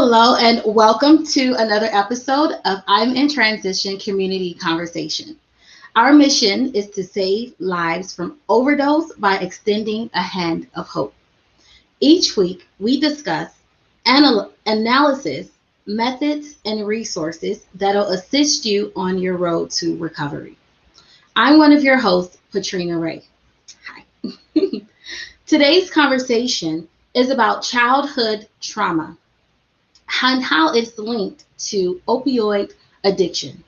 Hello, and welcome to another episode of I'm in Transition Community Conversation. Our mission is to save lives from overdose by extending a hand of hope. Each week, we discuss analysis, methods, and resources that'll assist you on your road to recovery. I'm one of your hosts, Patrina Ray. Hi. Today's conversation is about childhood trauma and how it's linked to opioid addiction.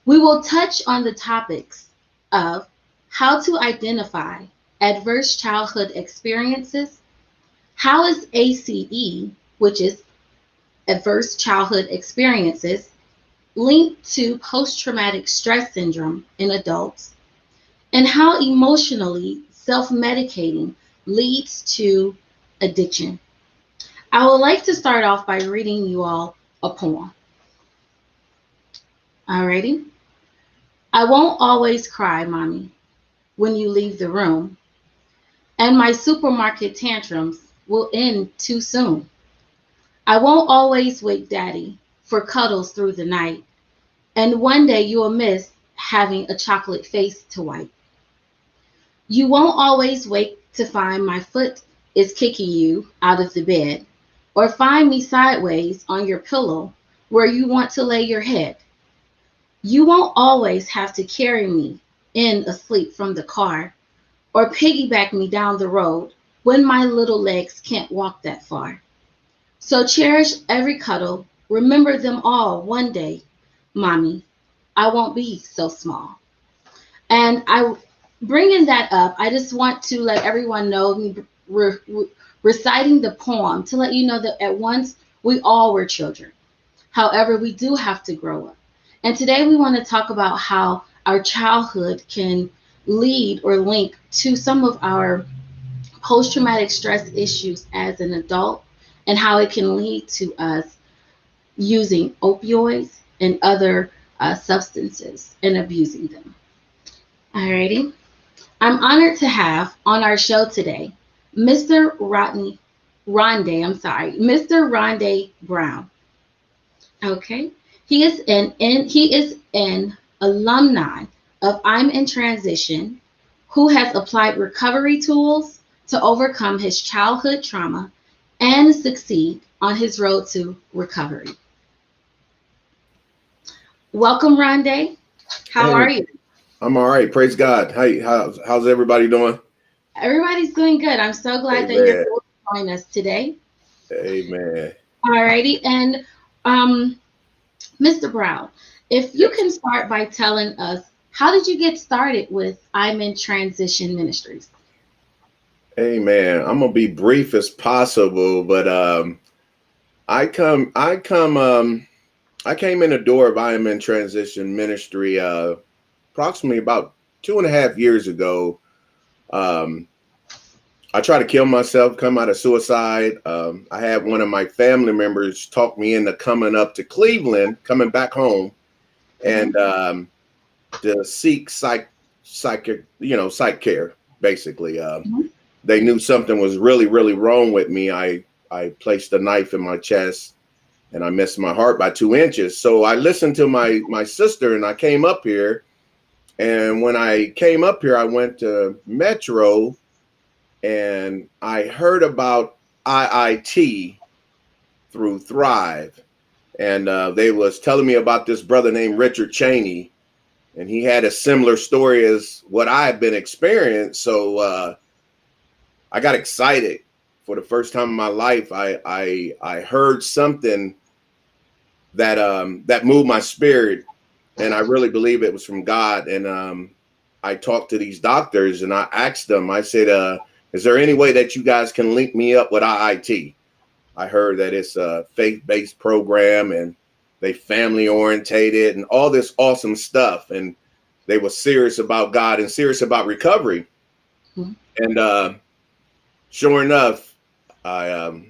We will touch on the topics of how to identify adverse childhood experiences, how is ACE, which is adverse childhood experiences, linked to post-traumatic stress syndrome in adults, and how emotionally self-medicating leads to addiction. I would like to start off by reading you all a poem. Alrighty? I won't always cry, Mommy, when you leave the room, and my supermarket tantrums will end too soon. I won't always wake Daddy for cuddles through the night, and one day you'll miss having a chocolate face to wipe. You won't always wake to find my foot is kicking you out of the bed, or find me sideways on your pillow where you want to lay your head. You won't always have to carry me in asleep from the car, or piggyback me down the road when my little legs can't walk that far. So cherish every cuddle, remember them all one day, Mommy, I won't be so small. And bringing that up, I just want to let everyone know me reciting the poem to let you know that at once we all were children. However, we do have to grow up. And today we want to talk about how our childhood can lead or link to some of our post-traumatic stress issues as an adult, and how it can lead to us using opioids and other substances and abusing them. Alrighty. I'm honored to have on our show today Mr. Mr. Rondé Brown. Okay. He is an alumni of I'm in Transition, who has applied recovery tools to overcome his childhood trauma and succeed on his road to recovery. Welcome, Rondé. How are you? I'm all right. Praise God. How's everybody doing? Everybody's doing good. I'm so glad that you're able to join us today. Amen. All righty. And Mr. Brown, if you can start by telling us, how did you get started with I'm in Transition Ministries? Amen. I'm gonna be brief as possible, but I came in the door of I'm in Transition Ministry approximately about 2.5 years ago. I tried to kill myself, come out of suicide. I had one of my family members talk me into coming up to Cleveland, coming back home, and to seek psych care, basically. They knew something was really, really wrong with me. I placed a knife in my chest and I missed my heart by 2 inches. So I listened to my sister and I came up here. And when I came up here, I went to Metro and I heard about IIT through Thrive. And they was telling me about this brother named Richard Cheney. And he had a similar story as what I had been experiencing. So I got excited. For the first time in my life, I heard something that moved my spirit. And I really believe it was from God. And I talked to these doctors and I asked them, I said, is there any way that you guys can link me up with IIT? I heard that it's a faith-based program and they family orientated and all this awesome stuff. And they were serious about God and serious about recovery. Mm-hmm. And sure enough, I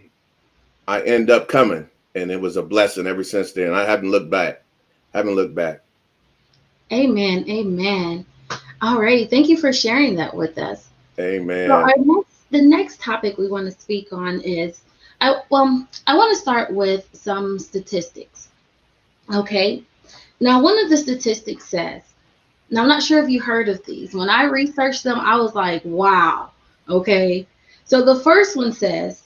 end up coming, and it was a blessing ever since then. I haven't looked back. Amen. Amen. All right. Thank you for sharing that with us. Amen. So the next topic we want to speak on is I want to start with some statistics. Okay. Now, one of the statistics says, now I'm not sure if you heard of these. When I researched them, I was like, wow. Okay. So the first one says,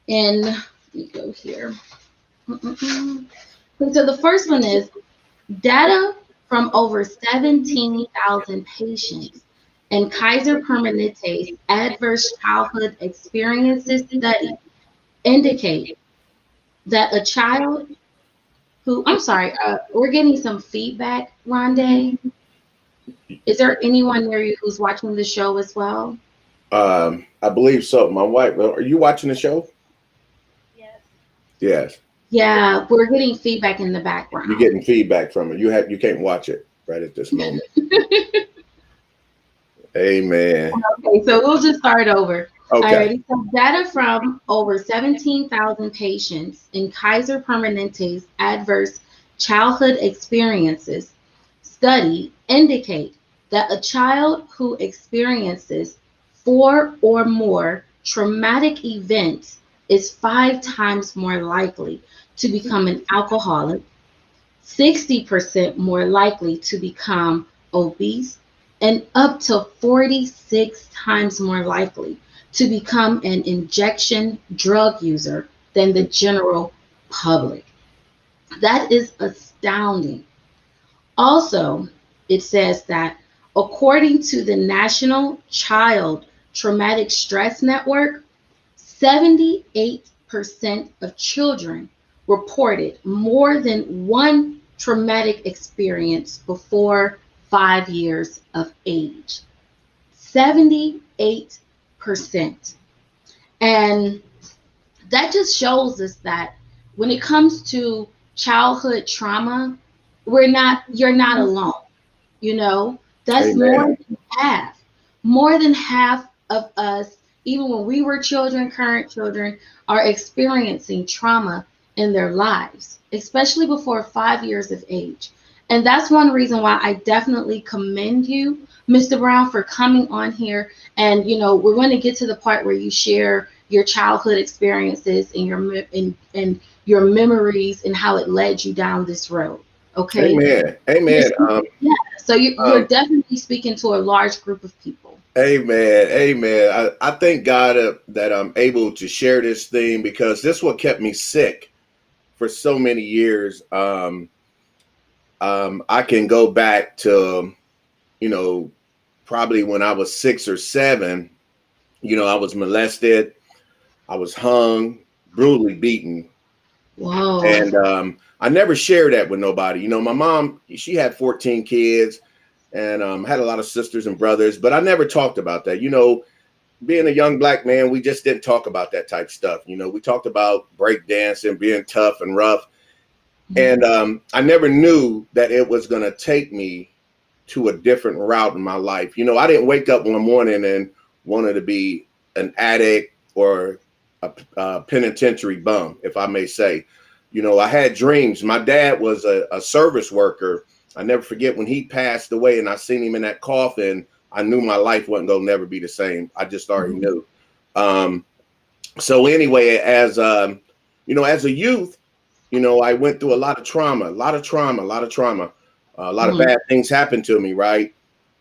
let me go here. Mm-mm-mm. So the first one is data from over 17,000 patients in Kaiser Permanente's Adverse Childhood Experiences study indicate that a child who, I'm sorry, we're getting some feedback, Rondé. Is there anyone near you who's watching the show as well? I believe so. My wife, are you watching the show? Yes. Yes. Yeah, we're getting feedback in the You're background. getting feedback from her. You can't watch it right at this moment. Amen. Okay, so we'll just start over. Okay. Alrighty, so data from over 17,000 patients in Kaiser Permanente's Adverse Childhood Experiences study indicate that a child who experiences 4 or more traumatic events is 5 times more likely to become an alcoholic, 60% more likely to become obese, and up to 46 times more likely to become an injection drug user than the general public. That is astounding. Also, it says that according to the National Child Traumatic Stress Network, 78% of children reported more than one traumatic experience before 5 years of age. 78%. And that just shows us that when it comes to childhood trauma, you're not alone. You know, that's more Amen. than half. More than half of us, even when we were children, current children, are experiencing trauma in their lives, especially before 5 years of age. And that's one reason why I definitely commend you, Mr. Brown, for coming on here. And, we're going to get to the part where you share your childhood experiences and and your memories and how it led you down this road. Okay. Amen. You're Amen. yeah, so you're Um, definitely speaking to a large group of people. Amen. Amen. I thank God that I'm able to share this thing because this what kept me sick for so many years. I can go back to, you know, probably when I was 6 or 7. I was molested. I was hung, brutally beaten. Whoa. And I never shared that with nobody. My mom, she had 14 kids and had a lot of sisters and brothers, but I never talked about that. Being a young black man, we just didn't talk about that type of stuff. We talked about breakdancing, being tough and rough. And I never knew that it was going to take me to a different route in my life. I didn't wake up one morning and wanted to be an addict or a penitentiary bum, if I may say. I had dreams. My dad was a service worker. I never forget when he passed away and I seen him in that coffin. I knew my life wasn't going to never be the same. I just already knew. So anyway, as a youth, I went through a lot of trauma, a lot of bad things happened to me, right?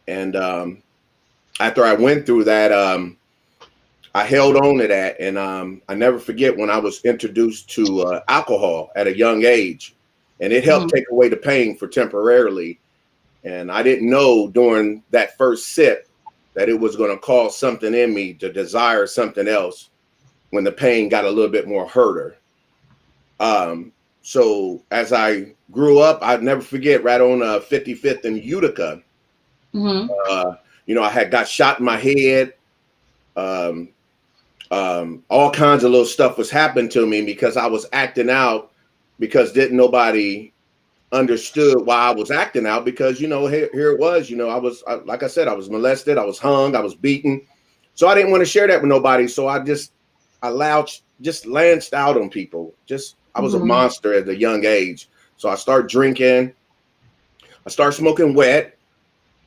And after I went through that, I held on to that. And I never forget when I was introduced to alcohol at a young age. And it helped take away the pain for temporarily. And I didn't know during that first sip that it was going to cause something in me to desire something else when the pain got a little bit more harder. So as I grew up, I'd never forget right on 55th and Utica. I had got shot in my head. All kinds of little stuff was happening to me because I was acting out because didn't nobody understood why I was acting out because, here it was, like I said, I was molested, I was hung, I was beaten. So I didn't want to share that with nobody. So I just lanced out on people. I was a monster at a young age. So I started drinking. I started smoking wet.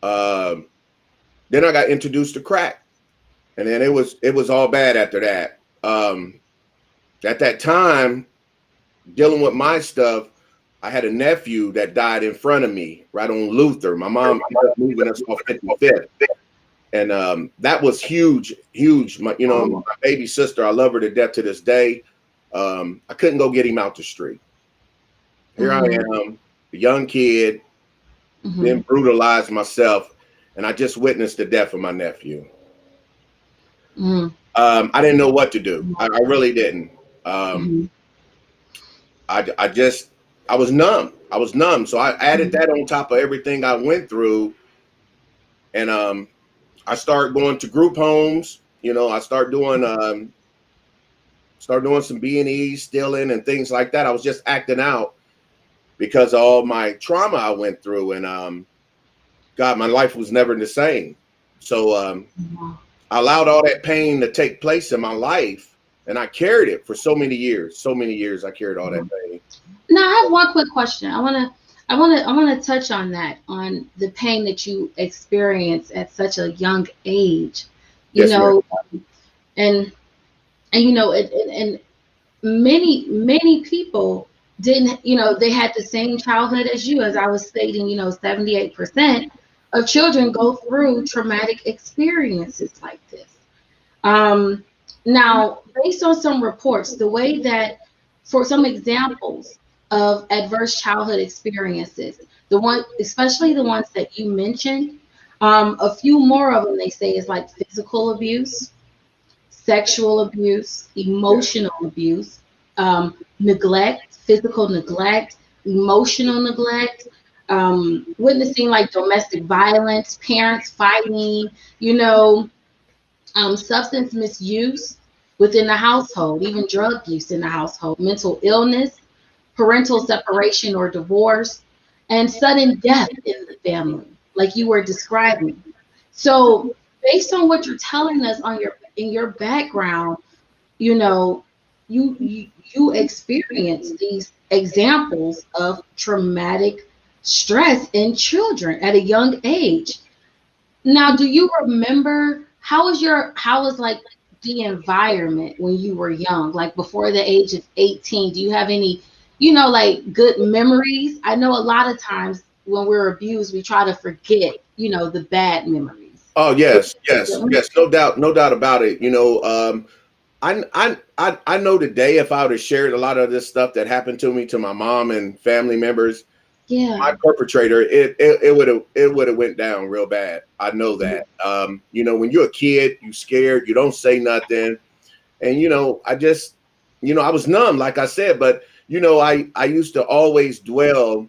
Then I got introduced to crack. And then it was all bad after that. at that time, dealing with my stuff, I had a nephew that died in front of me right on Luther. My mom ended up moving us off 55th. And that was huge, huge. My baby sister, I love her to death to this day. I couldn't go get him out the street. Here I am, a young kid, being brutalized myself, and I just witnessed the death of my nephew. I didn't know what to do. I really didn't. I was numb. I was numb. So I added that on top of everything I went through, and I started going to group homes. I started doing some B&Es, stealing, and things like that. I was just acting out because of all my trauma I went through, and God, my life was never the same. So I allowed all that pain to take place in my life, and I carried it for so many years. So many years I carried all that pain. Now I have one quick question. I want to touch on that, on the pain that you experienced at such a young age. You know, and and many people didn't, they had the same childhood as you. As I was stating, 78% of children go through traumatic experiences like this. Now, based on some reports, the way that, for some examples of adverse childhood experiences, especially the ones that you mentioned, a few more of them, they say, is like physical abuse, sexual abuse, emotional abuse, neglect, physical neglect, emotional neglect, witnessing like domestic violence, parents fighting, substance misuse within the household, even drug use in the household, mental illness, parental separation or divorce, and sudden death in the family, like you were describing. So, based on what you're telling us in your background, you experience these examples of traumatic stress in children at a young age. Now, do you remember how was like the environment when you were young, like before the age of 18? Do you have any, like good memories? I know a lot of times when we're abused, we try to forget, the bad memories. Oh, yes. No doubt about it. I know today, if I would have shared a lot of this stuff that happened to me to my mom and family members, my perpetrator, it would have went down real bad. I know that. When you're a kid, you scared, you don't say nothing, and I was numb, like I said, but I used to always dwell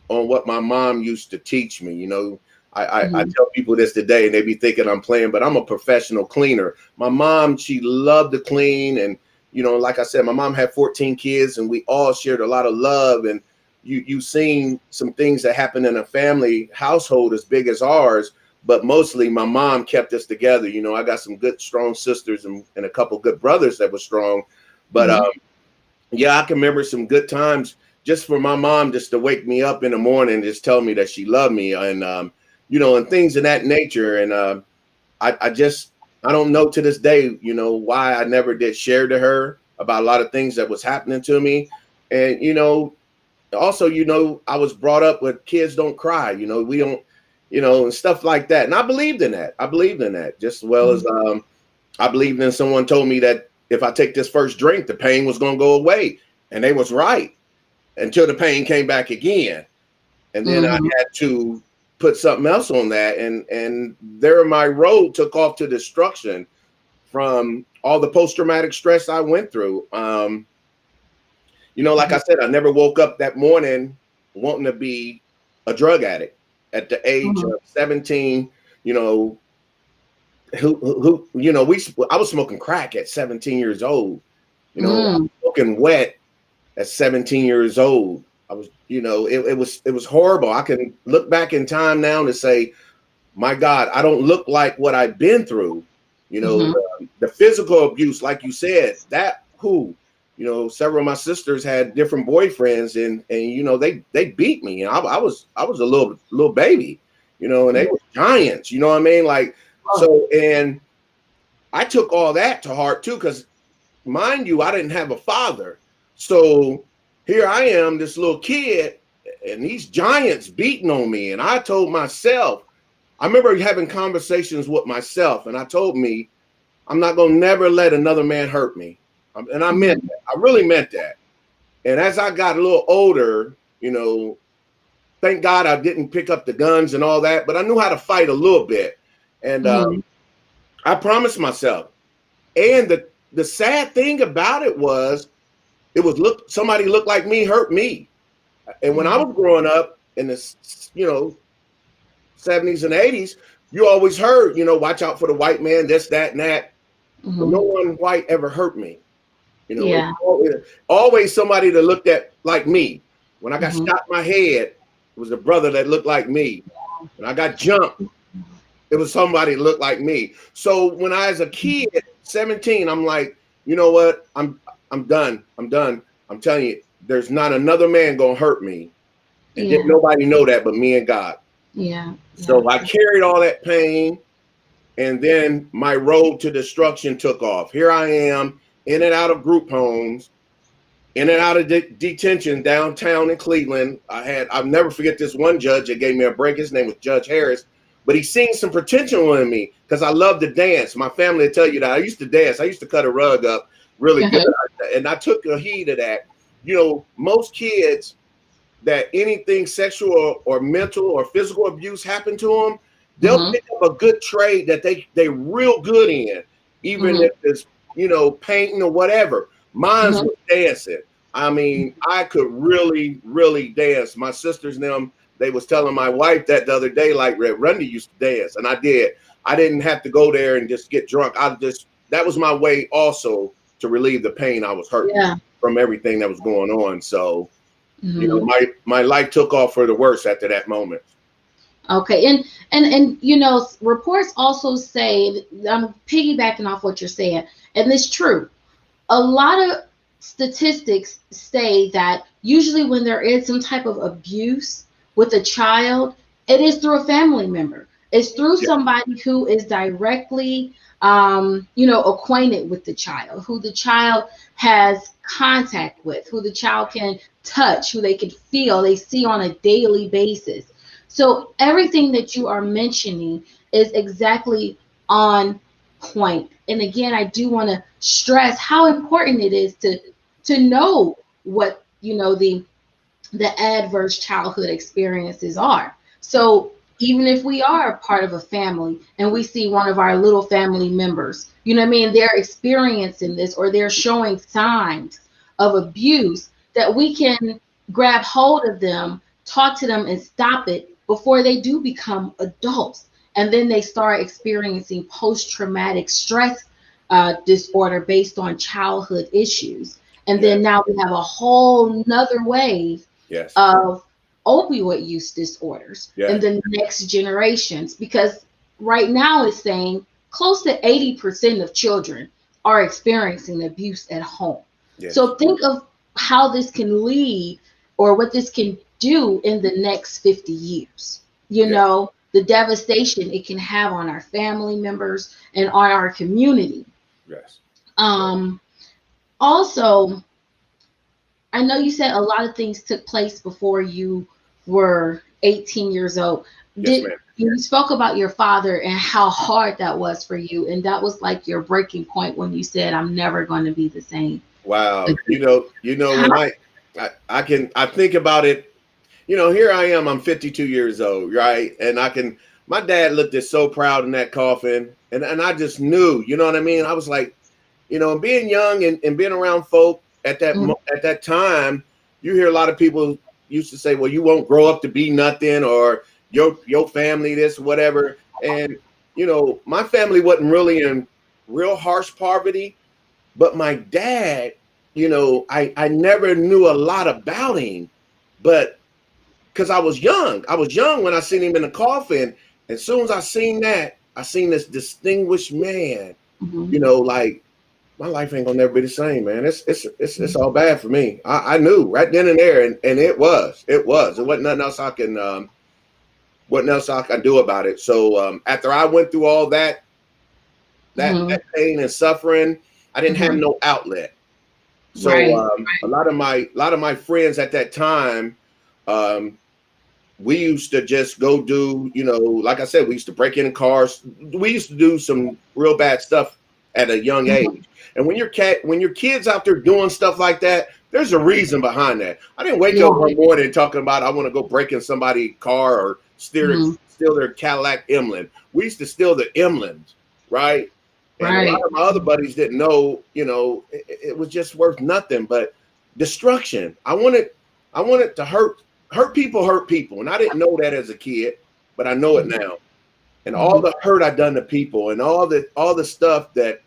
on what my mom used to teach me. I tell people this today, and they be thinking I'm playing, but I'm a professional cleaner. My mom, she loved to clean, and like I said, my mom had 14 kids, and we all shared a lot of love. And you've seen some things that happen in a family household as big as ours, but mostly my mom kept us together. I got some good, strong sisters and a couple good brothers that were strong. But I can remember some good times just for my mom just to wake me up in the morning and just tell me that she loved me, and and things of that nature. And I don't know to this day, why I never did share to her about a lot of things that was happening to me. And also, I was brought up with kids don't cry, we don't, and stuff like that. And I believed in that just as well as I believed in someone told me that if I take this first drink, the pain was going to go away. And they was right until the pain came back again. And then I had to put something else on that. And there my road took off to destruction from all the post-traumatic stress I went through. Like I said, I never woke up that morning wanting to be a drug addict at the age of 17. I was smoking crack at 17 years old. Smoking wet at 17 years old. I was, it was horrible. I can look back in time now to say, my God, I don't look like what I've been through. The physical abuse, like you said, several of my sisters had different boyfriends, and they beat me, and I was a little baby, and they were giants, what I mean? Like, so, and I took all that to heart too, because mind you, I didn't have a father. So here I am, this little kid, and these giants beating on me. And I told myself, I remember having conversations with myself, and I told me, I'm not going to never let another man hurt me. And I meant that. I really meant that. And as I got a little older, you know, thank God I didn't pick up the guns and all that, but I knew how to fight a little bit. And I promised myself. And the sad thing about it was somebody looked like me hurt me. And when I was growing up in the, you know, 70s and 80s, you always heard, you know, watch out for the white man, this, that, and that. But no one white ever hurt me. You know, always somebody that looked at like me. When I got shot in my head, it was a brother that looked like me. When I got jumped, it was somebody that looked like me. So when I was a kid, 17, I'm like, you know what? I'm done. I'm done. I'm telling you, there's not another man gonna hurt me. And didn't nobody know that but me and God. So I carried all that pain, and then my road to destruction took off. Here I am, in and out of group homes, in and out of detention downtown in Cleveland. I'll never forget this one judge that gave me a break. His name was Judge Harris, but he seen some potential in me because I love to dance. My family will tell you that I used to dance. I used to cut a rug up really good, and I took a heed of that. You know, most kids that anything sexual or mental or physical abuse happened to them, they'll pick up a good trade that they real good in, even if it's, you know, painting or whatever. Mine was dancing. I mean, I could really, really dance. My sisters and them, they was telling my wife that the other day, like, Red Rundy used to dance, and I did. I didn't have to go there and just get drunk. That was my way also to relieve the pain I was hurting from everything that was going on. So, you know, my life took off for the worse after that moment. Okay, and you know, reports also say, I'm piggybacking off what you're saying, and it's true. A lot of statistics say that usually when there is some type of abuse with a child, it is through a family member. It's through somebody who is directly, you know, acquainted with the child, who the child has contact with, who the child can touch, who they can feel, they see on a daily basis. So everything that you are mentioning is exactly on point. And again, I do want to stress how important it is to know what, you know, the adverse childhood experiences are. So even if we are part of a family and we see one of our little family members, you know what I mean, they're experiencing this or they're showing signs of abuse, that we can grab hold of them, talk to them, and stop it before they do become adults. And then they start experiencing post-traumatic stress disorder based on childhood issues. And then now we have a whole nother wave of opioid use disorders in the next generations, because right now it's saying close to 80% of children are experiencing abuse at home. So think of how this can lead, or what this can do in the next 50 years. You know, the devastation it can have on our family members and on our community. Also, I know you said a lot of things took place before you were 18 years old. You spoke about your father and how hard that was for you, and that was like your breaking point when you said, "I'm never going to be the same." Wow, you know, when I think about it, you know, here I am, I'm 52 years old, right? And my dad looked so proud in that coffin, and I just knew, you know what I mean? I was like, you know, being young and being around folk at that time, you hear a lot of people used to say, well, you won't grow up to be nothing, or your family this, whatever. And, you know, my family wasn't really in real harsh poverty, but my dad, you know, I never knew a lot about him, but because I was young when I seen him in the coffin. As soon as I seen that, I seen this distinguished man, you know, like, my life ain't gonna never be the same, man. It's all bad for me. I knew right then and there, and it wasn't nothing else I can do about it. So after I went through all that pain and suffering, I didn't have no outlet. So Right. a lot of my friends at that time, we used to just go do, like I said, we used to break in cars. We used to do some real bad stuff at a young age. And when your kids out there doing stuff like that, there's a reason behind that. I didn't wake up Yeah. one morning talking about I want to go break in somebody's car or Mhm. steal their Cadillac Emblem. We used to steal the Emblems, right? And a lot Right. of my other buddies didn't know, it was just worth nothing but destruction. I wanted to hurt people, and I didn't know that as a kid, but I know it now. And all Mhm. the hurt I done to people, and all the stuff that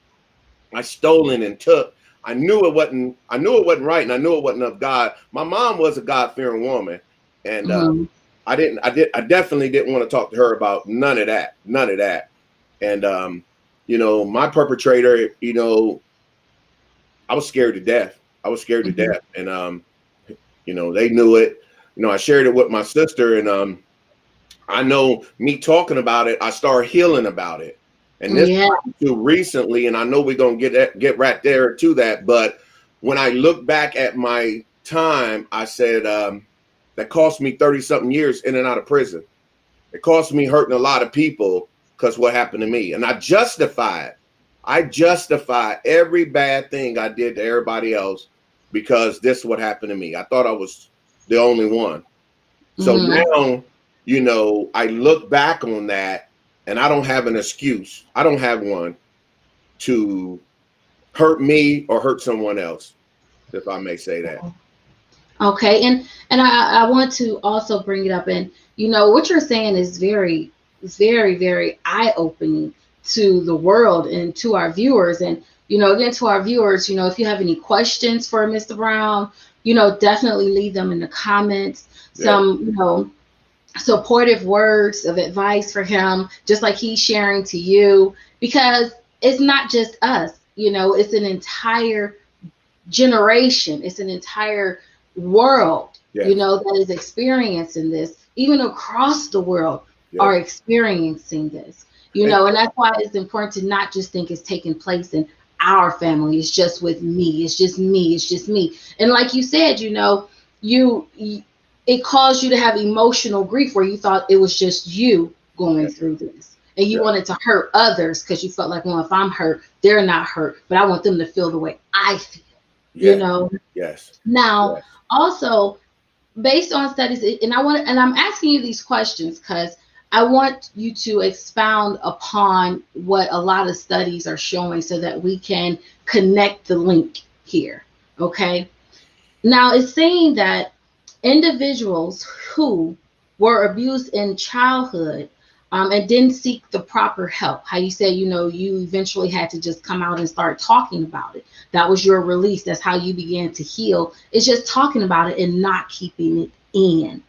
I stolen and took, I knew it wasn't right, and I knew it wasn't of God. My mom was a God-fearing woman, and Mhm. I definitely didn't want to talk to her about none of that. And my perpetrator, I was scared to death. Mhm. And they knew it. I shared it with my sister, and I know me talking about it, I started healing about it. And this Yeah. too recently, and I know we're gonna get right there to that. But when I look back at my time, I said that cost me 30 something years in and out of prison. It cost me hurting a lot of people because what happened to me. And I justify every bad thing I did to everybody else because this is what happened to me. I thought I was the only one. So Mhm. now, I look back on that and I don't have an excuse. I don't have one to hurt me or hurt someone else, if I may say that. Okay, and I want to also bring it up, and what you're saying is very, very, very eye opening to the world and to our viewers, and again to our viewers, if you have any questions for Mr. Brown, definitely leave them in the comments. Yeah. Some supportive words of advice for him, just like he's sharing to you, because it's not just us, it's an entire generation, it's an entire world, Yes. that is experiencing this, even across the world Yes. are experiencing this, And, and that's why it's important to not just think it's taking place in our family, it's just with me, it's just me, it's just me. And like you said, you it caused you to have emotional grief where you thought it was just you going yeah. through this. And you Yeah. wanted to hurt others because you felt like, well, if I'm hurt, they're not hurt, but I want them to feel the way I feel you Yeah. know Yes. now Yes. also based on studies, and I'm asking you these questions because I want you to expound upon what a lot of studies are showing so that we can connect the link here. Okay, now it's saying that individuals who were abused in childhood and didn't seek the proper help, how you said, you eventually had to just come out and start talking about it. That was your release. That's how you began to heal. It's just talking about it and not keeping it in.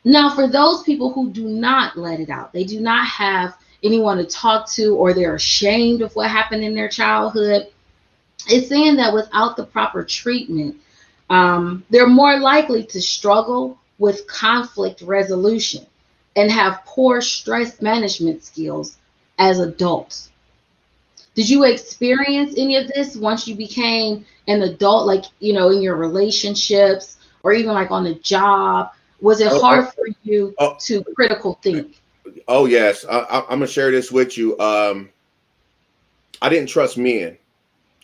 Now, for those people who do not let it out, they do not have anyone to talk to, or they're ashamed of what happened in their childhood, it's saying that without the proper treatment, they're more likely to struggle with conflict resolution and have poor stress management skills as adults. Did you experience any of this once you became an adult, like, in your relationships or even like on the job? Was it Oh, hard oh, for you oh, to critical think? oh yes. I'm gonna share this with you. I didn't trust men,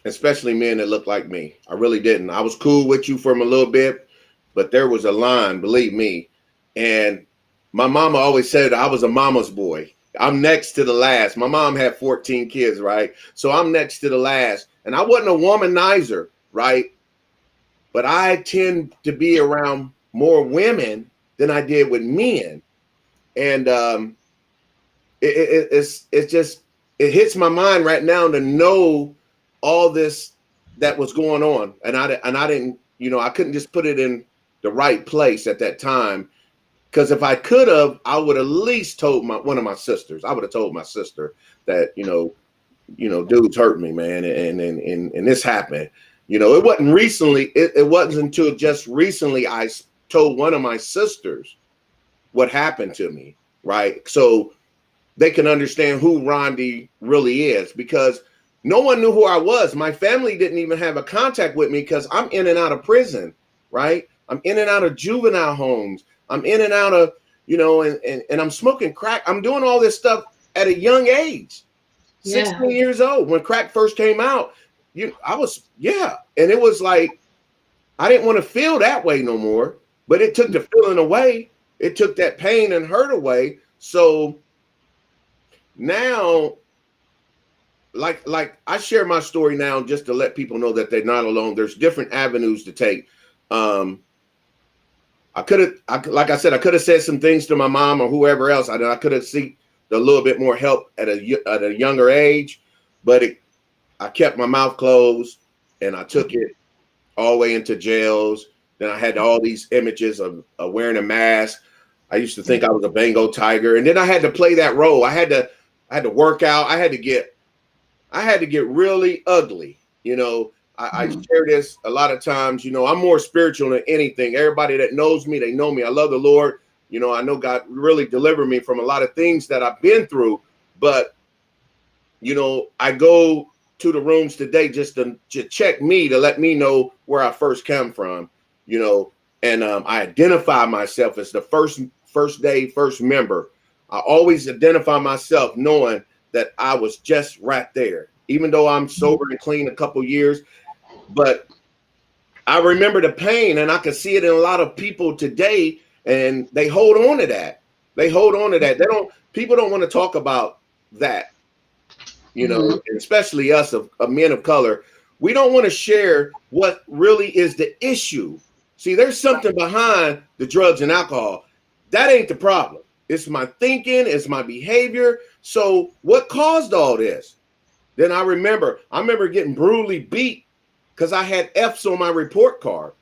especially men that looked like me. I really didn't. I was cool with you for a little bit, but there was a line, believe me. And my mama always said I was a mama's boy. I'm next to the last. My mom had 14 kids, right? So I'm next to the last. And I wasn't a womanizer, right? But I tend to be around more women than I did with men. And it's just it hits my mind right now to know all this that was going on, and I didn't, I couldn't just put it in the right place at that time, because if I could have, I would at least told one of my sisters. I would have told my sister that dudes hurt me, man, and this happened. It wasn't recently. It wasn't until just recently I told one of my sisters what happened to me, right? So they can understand who Rondi really is, because No one knew who I was. My family didn't even have a contact with me because I'm in and out of prison, right? I'm in and out of juvenile homes. I'm in and out of, and I'm smoking crack. I'm doing all this stuff at a young age, 16 years old. When crack first came out, and it was like, I didn't want to feel that way no more, but it took the feeling away. It took that pain and hurt away. So now, like I share my story now just to let people know that they're not alone. There's different avenues to take. Like I said, I could have said some things to my mom or whoever else. I could have sought a little bit more help at a younger age, but I kept my mouth closed and I took it all the way into jails. Then I had all these images of wearing a mask. I used to think I was a Bengal tiger, and then I had to play that role. I had to work out. I had to get really ugly. I share this a lot of times. I'm more spiritual than anything. Everybody that knows me, they know me. I love the Lord. I know God really delivered me from a lot of things that I've been through. But, I go to the rooms today just to check me, to let me know where I first come from, and I identify myself as the first member. I always identify myself knowing that I was just right there, even though I'm sober and clean a couple years. But I remember the pain, and I can see it in a lot of people today, and they hold on to that. People don't want to talk about that, and especially us of men of color. We don't want to share what really is the issue. See, there's something behind the drugs and alcohol. That ain't the problem. It's my thinking, it's my behavior. So what caused all this? Then I remember getting brutally beat because I had F's on my report card,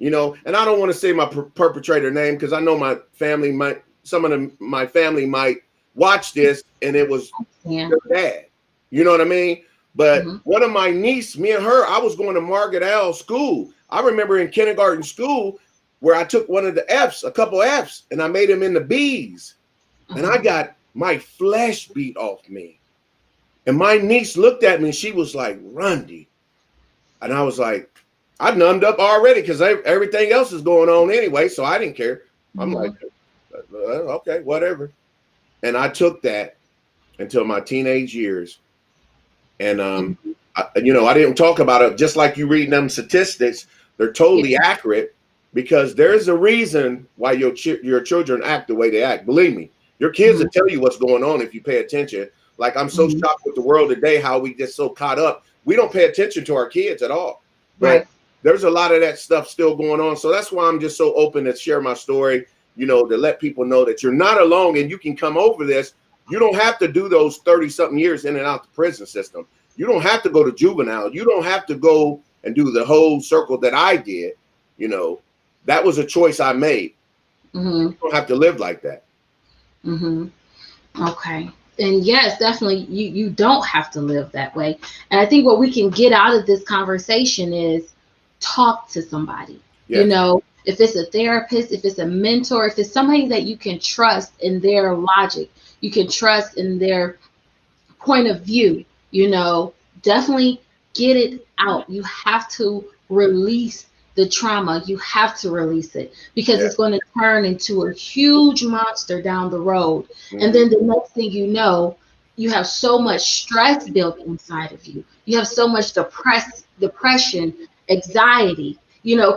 and I don't want to say my perpetrator name because I know my family my family might watch this, and it was their dad. You know what I mean? But one of my niece, me and her, I was going to Margaret L school. I remember in kindergarten school where I took one of the F's, a couple F's, and I made him into B's. And I got my flesh beat off me. And my niece looked at me and she was like, Rundy. And I was like, I numbed up already because everything else is going on anyway. So I didn't care. I'm like, okay, whatever. And I took that until my teenage years. And, I didn't talk about it. Just like you read them statistics, they're totally accurate because there's a reason why your children act the way they act. Believe me, your kids will tell you what's going on if you pay attention. Like I'm so shocked with the world today, how we get so caught up. We don't pay attention to our kids at all. But there's a lot of that stuff still going on. So that's why I'm just so open to share my story, to let people know that you're not alone and you can come over this. You don't have to do those 30-something years in and out the prison system. You don't have to go to juvenile. You don't have to go and do the whole circle that I did. That was a choice I made. You don't have to live like that. Okay. And yes, definitely, you don't have to live that way. And I think what we can get out of this conversation is talk to somebody. Yes. If it's a therapist, if it's a mentor, if it's somebody that you can trust in their logic, you can trust in their point of view, definitely get it out. You have to release the trauma. You have to release it because it's going to turn into a huge monster down the road. And then the next thing you know, you have so much stress built inside of you. You have so much depression, anxiety,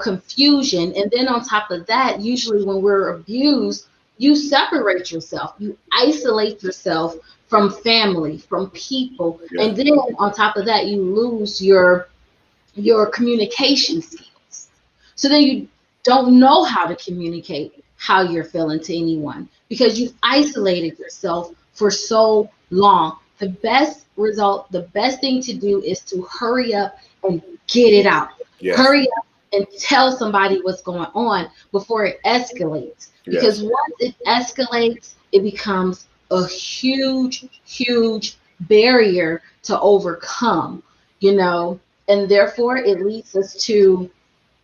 confusion. And then on top of that, usually when we're abused, you separate yourself, you isolate yourself from family, from people. And then on top of that, you lose your communication skills. So then you don't know how to communicate how you're feeling to anyone because you've isolated yourself for so long. The best thing to do is to hurry up and get it out. Hurry up and tell somebody what's going on before it escalates. Because once it escalates, it becomes a huge, huge barrier to overcome, and therefore it leads us to,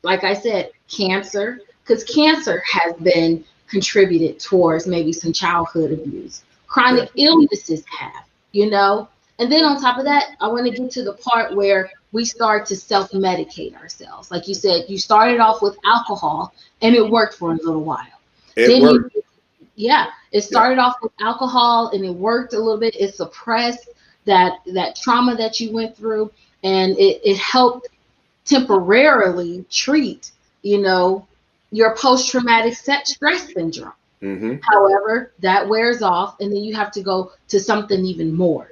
like I said, cancer, because cancer has been contributed towards maybe some childhood abuse. Chronic illnesses have, And then on top of that, I want to get to the part where we start to self-medicate ourselves. Like you said, you started off with alcohol and it worked for a little while. It Then worked. yeah, it Yeah. started off with alcohol and it worked a little bit. It suppressed that trauma that you went through, and it helped temporarily treat, you know, your post-traumatic stress syndrome. Mm-hmm. However, that wears off, and then you have to go to something even more.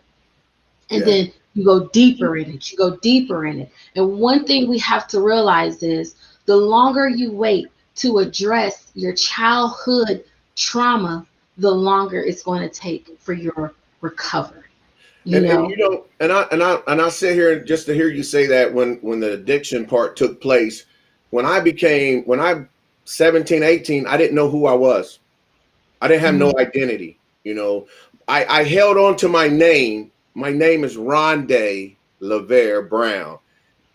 And Yeah. then you go deeper in it, you go deeper in it. And one thing we have to realize is the longer you wait to address your childhood trauma, the longer it's going to take for your recovery. You And know? you know, and I sit here just to hear you say that when the addiction part took place, when I 17, 18, I didn't know who I was. I didn't have no Mhm. identity. You know, I held on to my name. My name is Rondé Lavere Brown.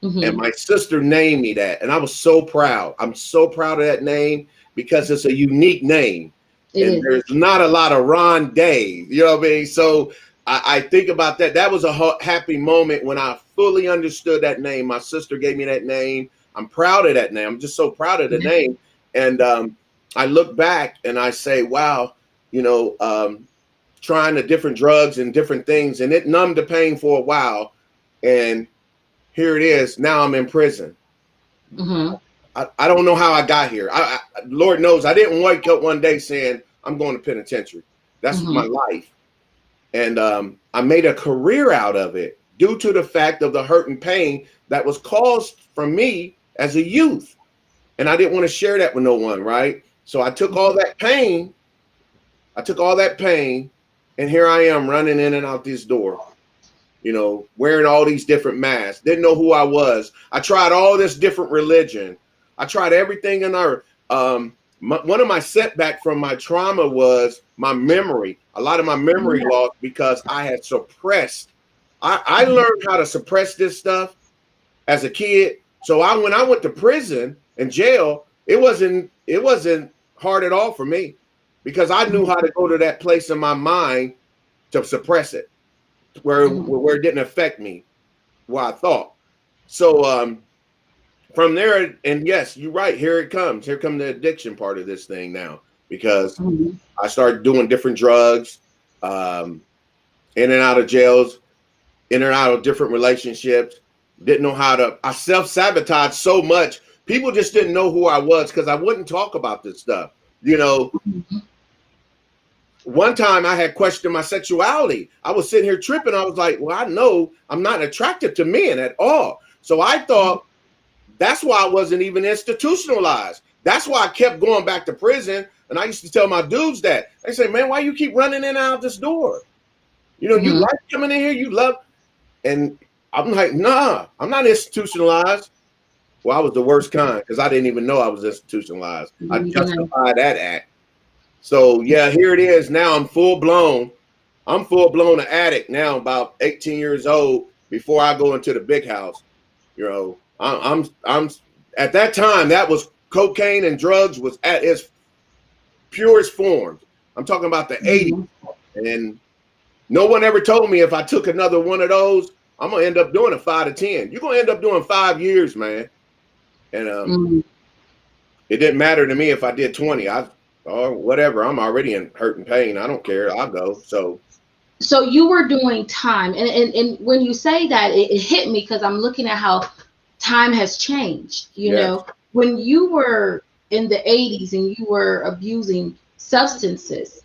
And Mhm. my sister named me that. And I was so proud. I'm so proud of that name because it's a unique name. It And is. there's not a lot of Ron Day. You know what I mean? So I think about that. That was a happy moment when I fully understood that name. My sister gave me that name. I'm proud of that name. I'm just so proud of the Yeah. name. And I look back and I say, wow, you know, trying the different drugs and different things. And it numbed the pain for a while. And here it is. Now I'm in prison. Mhm. I don't know how I got here. Lord knows I didn't wake up one day saying I'm going to penitentiary. That's my Mhm. life. And I made a career out of it due to the fact of the hurt and pain that was caused from me as a youth. And I didn't want to share that with no one, right? So I took all that pain. I took all that pain, and here I am running in and out this door, you know, wearing all these different masks, didn't know who I was. I tried all this different religion. I tried everything in our, one of my setback from my trauma was my memory. A lot of my memory Yeah. loss because I had suppressed. I Mhm. learned how to suppress this stuff as a kid. So when I went to prison and jail, it wasn't hard at all for me because I knew how to go to that place in my mind to suppress it Mhm. where it didn't affect me what I thought. So from there, and yes, you're right. Here it comes. Here come the addiction part of this thing now because Mhm. I started doing different drugs, um, in and out of jails, in and out of different relationships. Didn't know how to. I self-sabotaged so much. People just didn't know who I was because I wouldn't talk about this stuff. You know, Mhm. one time I had questioned my sexuality. I was sitting here tripping. I was like, well, I know I'm not attracted to men at all. So I thought that's why I wasn't even institutionalized. That's why I kept going back to prison. And I used to tell my dudes that. They say, man, why you keep running in and out this door? You know, you Mhm. like coming in here, you love. And I'm like, nah, I'm not institutionalized. Well, I was the worst kind because I didn't even know I was institutionalized. I You didn't. justified that act. So yeah, here it is. Now I'm full blown. I'm full blown addict now, about 18 years old. Before I go into the big house, you know, I'm at that time that was cocaine and drugs was at its purest forms. I'm talking about the 80s, Mhm. and no one ever told me if I took another one of those, I'm gonna end up doing a 5 to 10. You're gonna end up doing 5 years, man. And Mhm. it didn't matter to me if I did 20. Or whatever. I'm already in hurt and pain. I don't care. I'll go. So So you were doing time, and when you say that, it hit me because I'm looking at how time has changed. You yes, know, when you were in the 80s and you were abusing substances,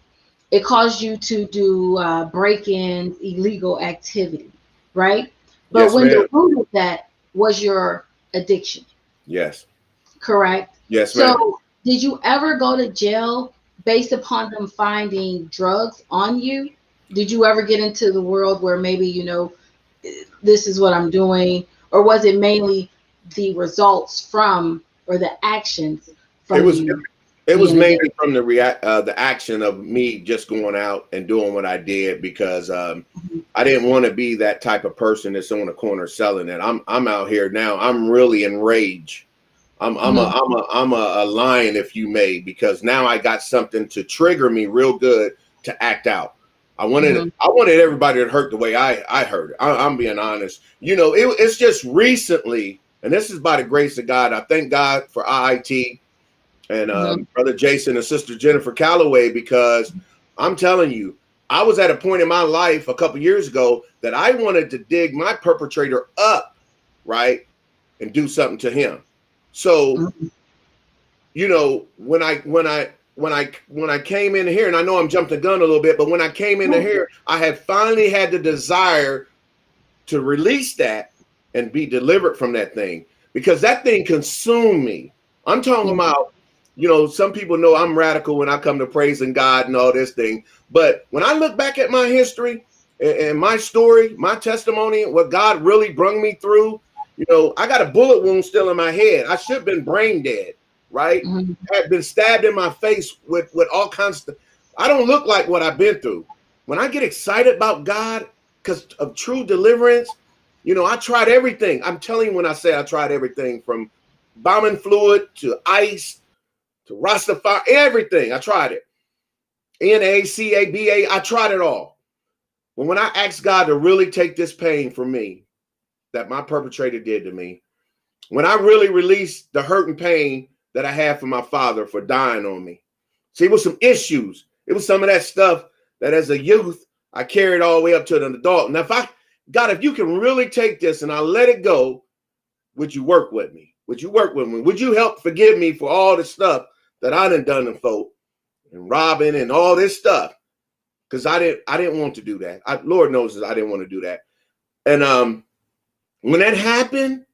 it caused you to do break-ins, illegal activity, right? But yes, when ma'am. the root of that was your addiction, Yes, correct? yes, ma'am. So did you ever go to jail based upon them finding drugs on you? Did you ever get into the world where maybe, you know, this is what I'm doing? Or was it mainly the results from or the actions It from was you it was being addicted? mainly from the action of me just going out and doing what I did because I didn't want to be that type of person that's on the corner selling it. I'm out here now. I'm really enraged. Mhm. I'm a lion, if you may, because now I got something to trigger me real good to act out. I wanted everybody to hurt the way I heard it. I'm being honest. It's just recently, and this is by the grace of God. I thank God for IIT and Brother Jason and Sister Jennifer Calloway, because I'm telling you, I was at a point in my life a couple years ago that I wanted to dig my perpetrator up, right, and do something to him. So, when I came in here, and I know I'm jumping the gun a little bit, but when I came into here, I had finally had the desire to release that and be delivered from that thing, because that thing consumed me. I'm talking about, some people know I'm radical when I come to praising God and all this thing. But when I look back at my history and my story, my testimony, what God really brought me through, I got a bullet wound still in my head. I should have been brain dead, right? I had been stabbed in my face with all kinds of stuff. I don't look like what I've been through. When I get excited about God because of true deliverance, I tried everything. I'm telling you, when I say I tried everything, from bombing fluid to ice to Rastafari, everything. I tried it. NACABA, I tried it all. But when I asked God to really take this pain from me that my perpetrator did to me, when I really released the hurt and pain that I had for my father for dying on me. See, it was some issues. It was some of that stuff that as a youth, I carried all the way up to an adult. Now, if you can really take this and I let it go, would you work with me? Would you work with me? Would you help forgive me for all the stuff that I done to folk and robbing and all this stuff? Because I didn't want to do that. Lord knows I didn't want to do that. And when that happened,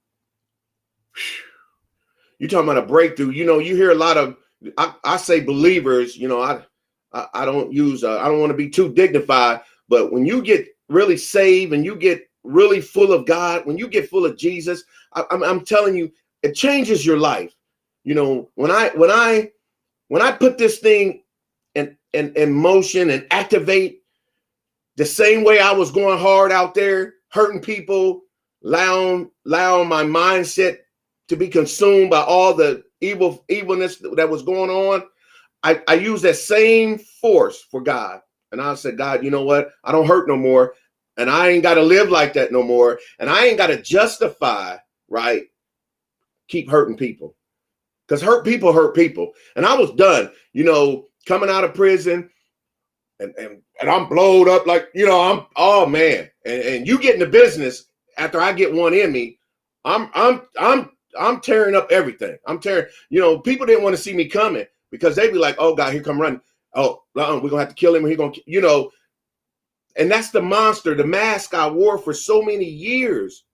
you're talking about a breakthrough. You hear a lot of, I say believers, I don't use, I don't want to be too dignified, but when you get really saved and you get really full of God, when you get full of Jesus, I'm telling you, it changes your life. When I put this thing in motion and activate the same way I was going hard out there, hurting people, allowing my mindset to be consumed by all the evilness that was going on. I use that same force for God. And I said, God, you know what? I don't hurt no more. And I ain't got to live like that no more. And I ain't got to justify, right? Keep hurting people. Because hurt people. And I was done, coming out of prison and I'm blowed up like, oh man. And you get in the business after I get one in me, I'm tearing up everything. I'm tearing, people didn't want to see me coming because they'd be like, oh God, here come running. Oh, we're gonna have to kill him. He's gonna, and that's the monster, the mask I wore for so many years.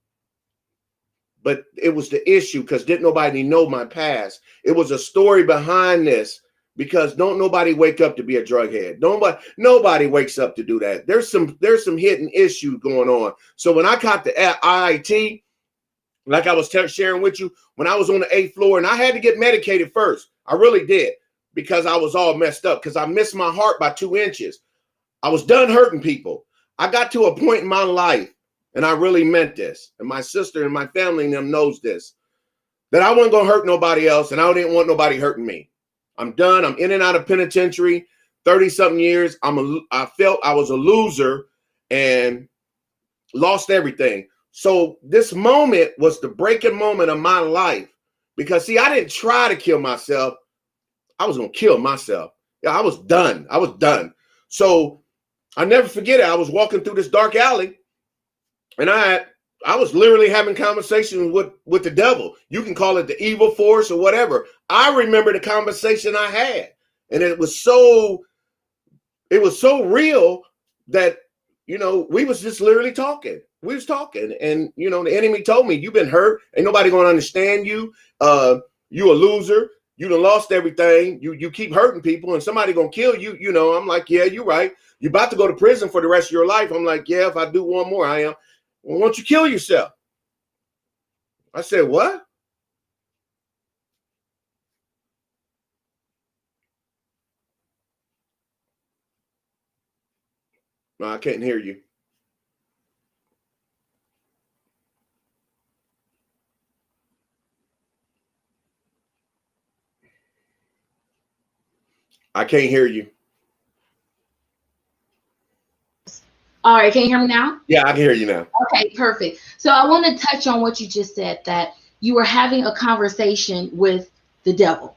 But it was the issue because didn't nobody know my past. It was a story behind this, because don't nobody wake up to be a drug head. Nobody wakes up to do that. There's some hidden issues going on. So when I got to IIT, like I was sharing with you, when I was on the 8th floor, and I had to get medicated first. I really did, because I was all messed up, because I missed my heart by 2 inches. I was done hurting people. I got to a point in my life, and I really meant this, and my sister and my family and them knows this, that I wasn't going to hurt nobody else, and I didn't want nobody hurting me. I'm done. I'm in and out of penitentiary, 30-something years. I felt I was a loser and lost everything. So this moment was the breaking moment of my life, because see, I didn't try to kill myself. I was going to kill myself. Yeah, I was done. So I never forget it. I was walking through this dark alley, and I was literally having conversations with the devil. You can call it the evil force or whatever. I remember the conversation I had, and it was so real that, we was just literally talking. We was talking, and the enemy told me, you've been hurt. Ain't nobody gonna understand you. You a loser. You done lost everything. You keep hurting people, and somebody gonna kill you. I'm like, yeah, you're right. You're about to go to prison for the rest of your life. I'm like, yeah, if I do one more, I am. Well, why don't you kill yourself? I said, what? No, I can't hear you. I can't hear you. All right, can you hear me now? Yeah, I can hear you now. Okay, perfect. So I want to touch on what you just said, that you were having a conversation with the devil.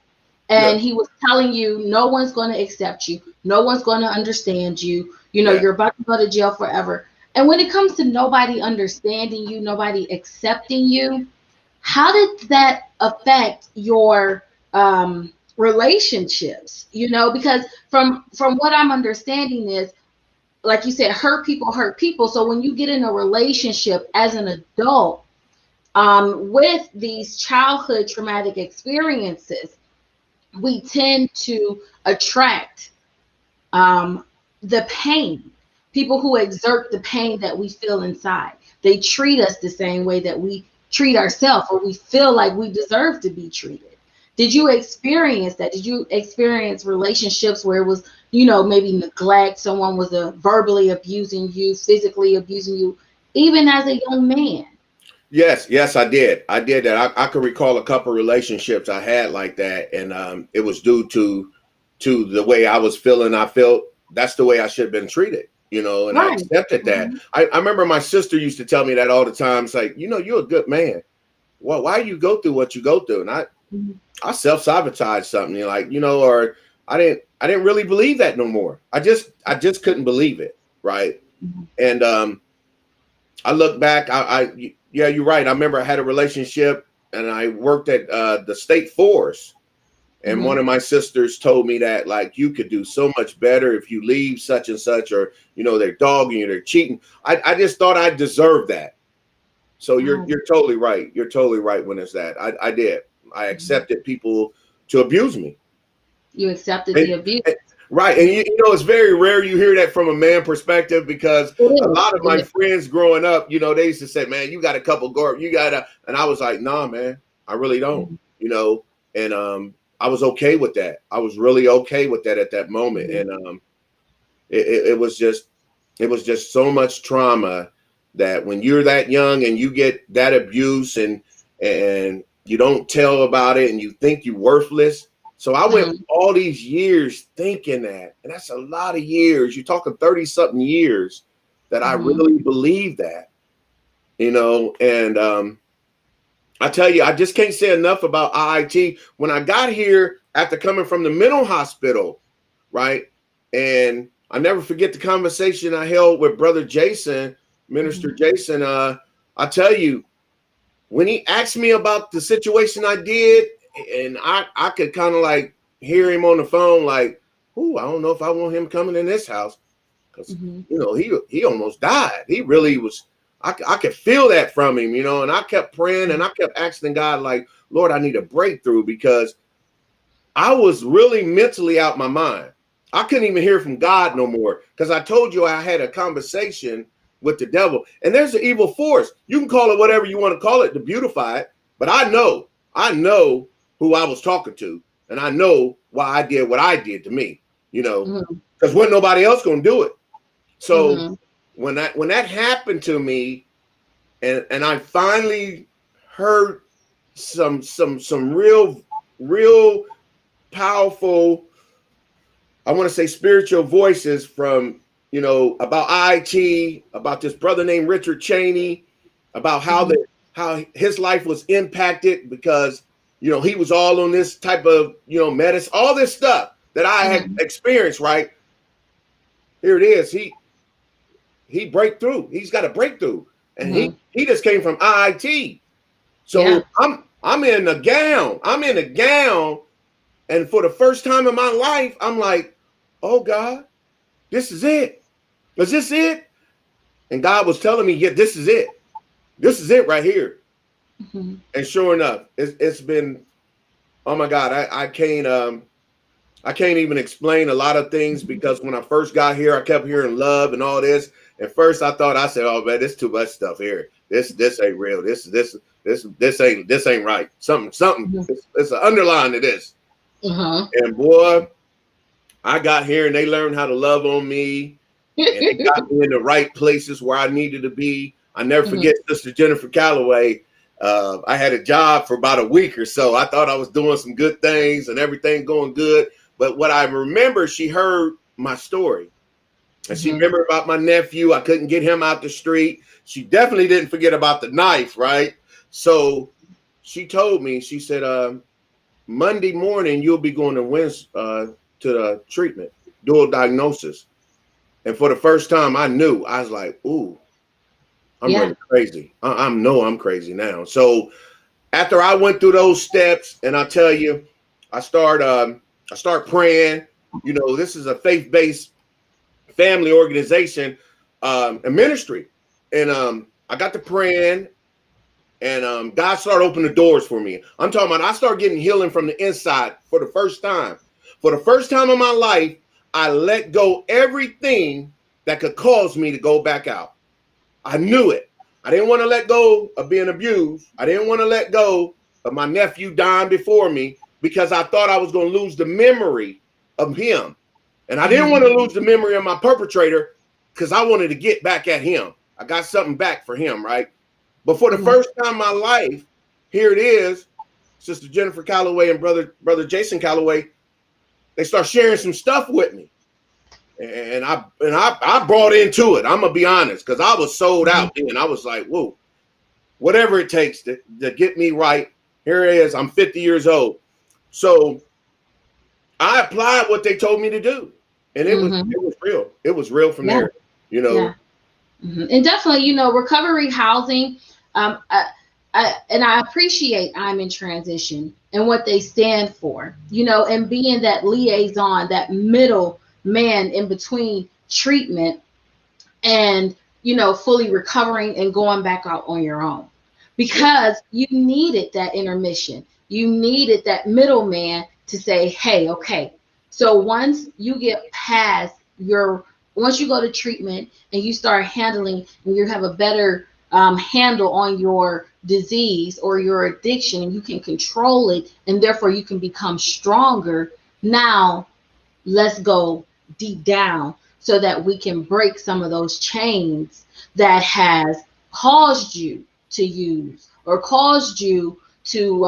Yeah, And he was telling you no one's going to accept you, no one's going to understand you. You know, yeah. you're about to go to jail forever. And when it comes to nobody understanding you, nobody accepting you, how did that affect your relationships? You know, because from what I'm understanding is, like you said, hurt people hurt people. So when you get in a relationship as an adult, with these childhood traumatic experiences, we tend to attract the pain, people who exert the pain that we feel inside. They treat us the same way that we treat ourselves, or we feel like we deserve to be treated. Did you experience that? Did you experience relationships where it was, you know, maybe neglect, someone was verbally abusing you, physically abusing you, even as a young man? Yes, I did. I did that. I could recall a couple relationships I had like that, and it was due to the way I was feeling. I felt that's the way I should have been treated, you know, and I Right. accepted that. Mhm. I remember my sister used to tell me that all the time. It's like, you know, you're a good man. Well, why you go through what you go through? And Mhm. I self-sabotage something, like, you know, or I didn't really believe that no more. I just couldn't believe it, right? Mhm. And I look back, yeah, you're right. I remember I had a relationship and I worked at the state forest. And one Mhm. of my sisters told me that, like, you could do so much better if you leave such and such, or, you know, they're dogging you, they're cheating. I just thought I deserved that. So Wow. you're totally right. You're totally right when it's that. I did. I Mhm. accepted people to abuse me. You accepted And, the abuse. and- right. And Mhm. you know, it's very rare you hear that from a man perspective, because It a is. lot of It my is. friends growing up, you know, they used to say, man, you got a couple gore, you got to, and I was like, nah, man, I really don't, Mhm. you know, and I was okay with that. I was really okay with that at that moment. Mhm. And it was just so much trauma that when you're that young and you get that abuse, and you don't tell about it and you think you're worthless. So I went Mhm. all these years thinking that, and that's a lot of years. You're talking 30 something years that I Mhm. really believe that, you know. And I tell you, I just can't say enough about IIT. When I got here after coming from the mental hospital, right? And I never forget the conversation I held with Brother Jason, Minister Mhm. Jason. I tell you, when he asked me about the situation I did, and I could kind of like hear him on the phone, like, "Ooh, I don't know if I want him coming in this house," because, Mhm. you know, he almost died. He really was. I could feel that from him, you know. And I kept praying and I kept asking God, like, Lord, I need a breakthrough, because I was really mentally out my mind. I couldn't even hear from God no more, because I told you I had a conversation with the devil. And there's an evil force. You can call it whatever you want to call it to beautify it, but I know who I was talking to, and I know why I did what I did to me, you know, Mhm. because wasn't nobody else gonna do it. So Mhm. when that happened to me, and I finally heard some real powerful, I want to say, spiritual voices from, you know, about IT, about this brother named Richard Cheney, about Mhm. how his life was impacted because, you know, he was all on this type of, you know, medicine, all this stuff that I had Mhm. experienced. Right here it is. He break through. He's got a breakthrough, and he Mhm. he just came from IIT. Yeah. So I'm in a gown. I'm in a gown, and for the first time in my life, I'm like, oh God, this is it. Is this it? And God was telling me, yeah, this is it. This is it right here. Mhm. And sure enough, it's been, oh my God, I can't even explain a lot of things, Mhm. because when I first got here, I kept hearing love and all this. At first I said, oh man, this too much stuff here. This ain't real. This ain't right. Something. Mhm. It's an underline to this. Uh-huh. And boy, I got here and they learned how to love on me, and they got me in the right places where I needed to be. I never Mhm. forget Sister Jennifer Calloway. I had a job for about a week or so. I thought I was doing some good things and everything going good. But what I remember, she heard my story, And she remembered about my nephew. I couldn't get him out the street. She definitely didn't forget about the knife, right? So she told me, she said, Monday morning, you'll be going to the treatment, dual diagnosis. And for the first time, I knew. I was like, ooh, I'm really crazy. I'm crazy now. So after I went through those steps, and I tell you, I start praying. You know, this is a faith-based family organization, a ministry. And I got to praying, and God started opening the doors for me. I'm talking about I started getting healing from the inside for the first time. For the first time in my life, I let go everything that could cause me to go back out. I knew it. I didn't want to let go of being abused. I didn't want to let go of my nephew dying before me because I thought I was going to lose the memory of him. And I didn't want to lose the memory of my perpetrator because I wanted to get back at him. I got something back for him, right? But for the first time in my life, here it is, Sister Jennifer Calloway and brother Jason Calloway, they start sharing some stuff with me. And I brought into it. I'm gonna be honest, because I was sold out then. I was like, whoa, whatever it takes to get me right. Here it is. I'm 50 years old. So I applied what they told me to do. And it was real. It was real from there, you know. Yeah. And definitely, you know, recovery housing. And I appreciate I'm in transition and what they stand for, you know, and being that liaison, that middle man in between treatment and, you know, fully recovering and going back out on your own, because you needed that intermission. You needed that middleman to say, hey, okay, so once you get past once you go to treatment and you start handling and you have a better handle on your disease or your addiction, and you can control it, and therefore you can become stronger. Now let's go deep down so that we can break some of those chains that has caused you to use or caused you to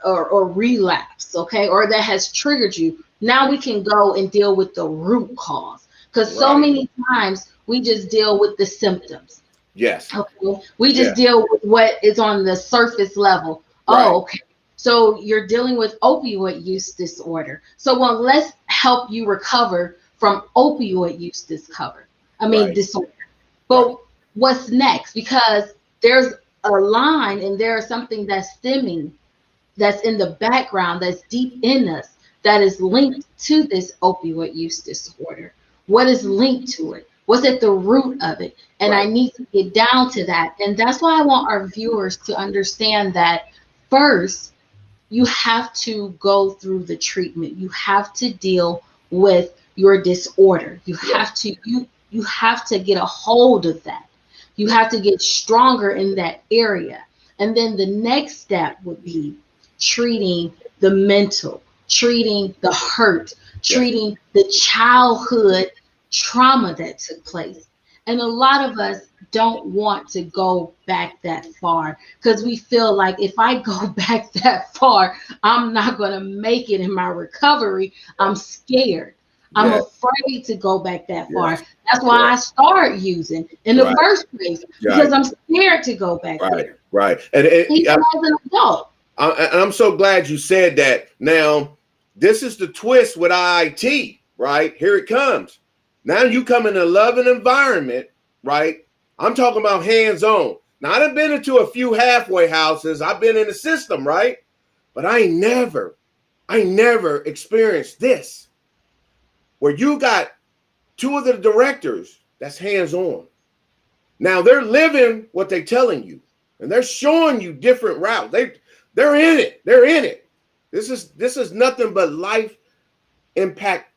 or relapse, okay, or that has triggered you. Now we can go and deal with the root cause, because so many times we just deal with the symptoms. Yes. Okay. We just deal with what is on the surface level. Right. Oh, okay. So you're dealing with opioid use disorder. So let's help you recover from opioid use disorder. But what's next? Because there's a line and there's something that's stemming, that's in the background, that's deep in us, that is linked to this opioid use disorder. What is linked to it? What's at the root of it? And I need to get down to that. And that's why I want our viewers to understand that first, you have to go through the treatment. You have to deal with your disorder. You have to you have to get a hold of that. You have to get stronger in that area. And then the next step would be treating the mental, treating the hurt, treating the childhood trauma that took place. And a lot of us don't want to go back that far because we feel like if I go back that far, I'm not going to make it in my recovery. I'm scared. I'm afraid to go back that far. That's why I start using in the first place, because I'm scared to go back there. Right. Even as an adult. I'm so glad you said that. Now, this is the twist with IIT, right? Here it comes. Now you come in a loving environment, right? I'm talking about hands-on. Now, I've been into a few halfway houses. I've been in the system, right? But I never experienced this, where you got two of the directors that's hands-on. Now, they're living what they're telling you, and they're showing you different routes. They're in it. They're in it. This is nothing but life impact,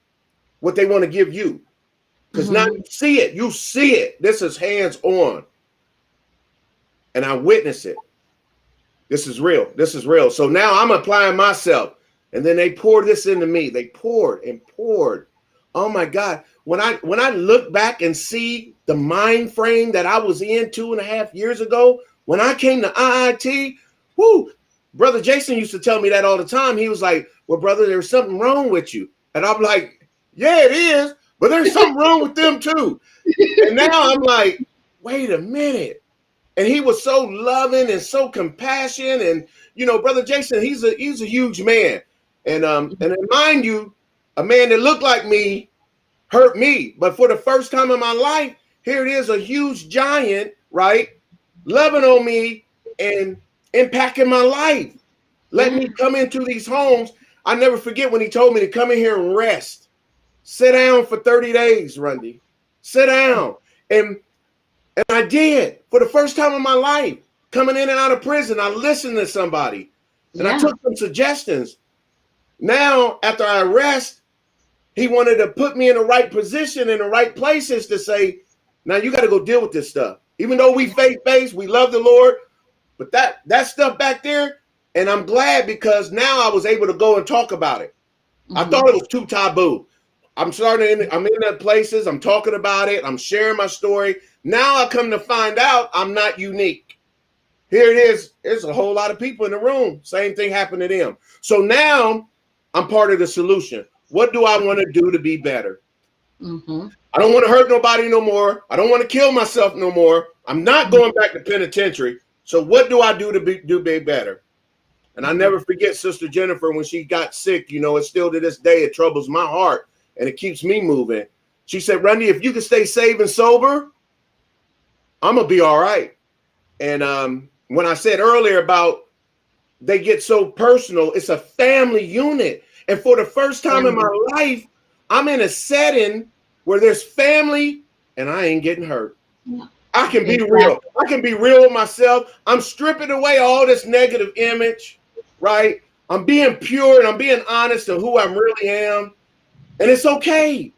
what they want to give you. Because now you see it. You see it. This is hands-on. And I witness it. This is real. This is real. So now I'm applying myself. And then they poured this into me. They poured and poured. Oh my God. When I look back and see the mind frame that I was in 2.5 years ago, when I came to IIT, Brother Jason used to tell me that all the time. He was like, well, brother, there's something wrong with you. And I'm like, yeah, it is. but there's something wrong with them too. And now I'm like, wait a minute. And he was so loving and so compassionate. And, you know, Brother Jason, he's a huge man. And mind you, a man that looked like me hurt me. But for the first time in my life, here it is, a huge giant, right? Loving on me and impacting my life. Let me come into these homes. I never forget when he told me to come in here and rest. Sit down for 30 days, Rundy. Sit down. And I did for the first time in my life. Coming in and out of prison, I listened to somebody. And I took some suggestions. Now, after I rest, he wanted to put me in the right position, in the right places to say, now you got to go deal with this stuff. Even though we faith-based, we love the Lord, but that stuff back there, and I'm glad because now I was able to go and talk about it. I thought it was too taboo. I'm in the places, I'm talking about it, I'm sharing my story. Now I come to find out I'm not unique. Here it is. There's a whole lot of people in the room. Same thing happened to them. So now I'm part of the solution. What do I want to do to be better? I don't want to hurt nobody no more. I don't want to kill myself no more. I'm not going back to penitentiary. So what do I do to be better? And I never forget Sister Jennifer when she got sick. You know, it's still to this day, it troubles my heart and it keeps me moving. She said, Randy, if you can stay safe and sober, I'm going to be all right. And when I said earlier about they get so personal, it's a family unit. And for the first time in my life, I'm in a setting where there's family and I ain't getting hurt. I can be real. I can be real with myself. I'm stripping away all this negative image, right? I'm being pure and I'm being honest to who I really am. And it's okay.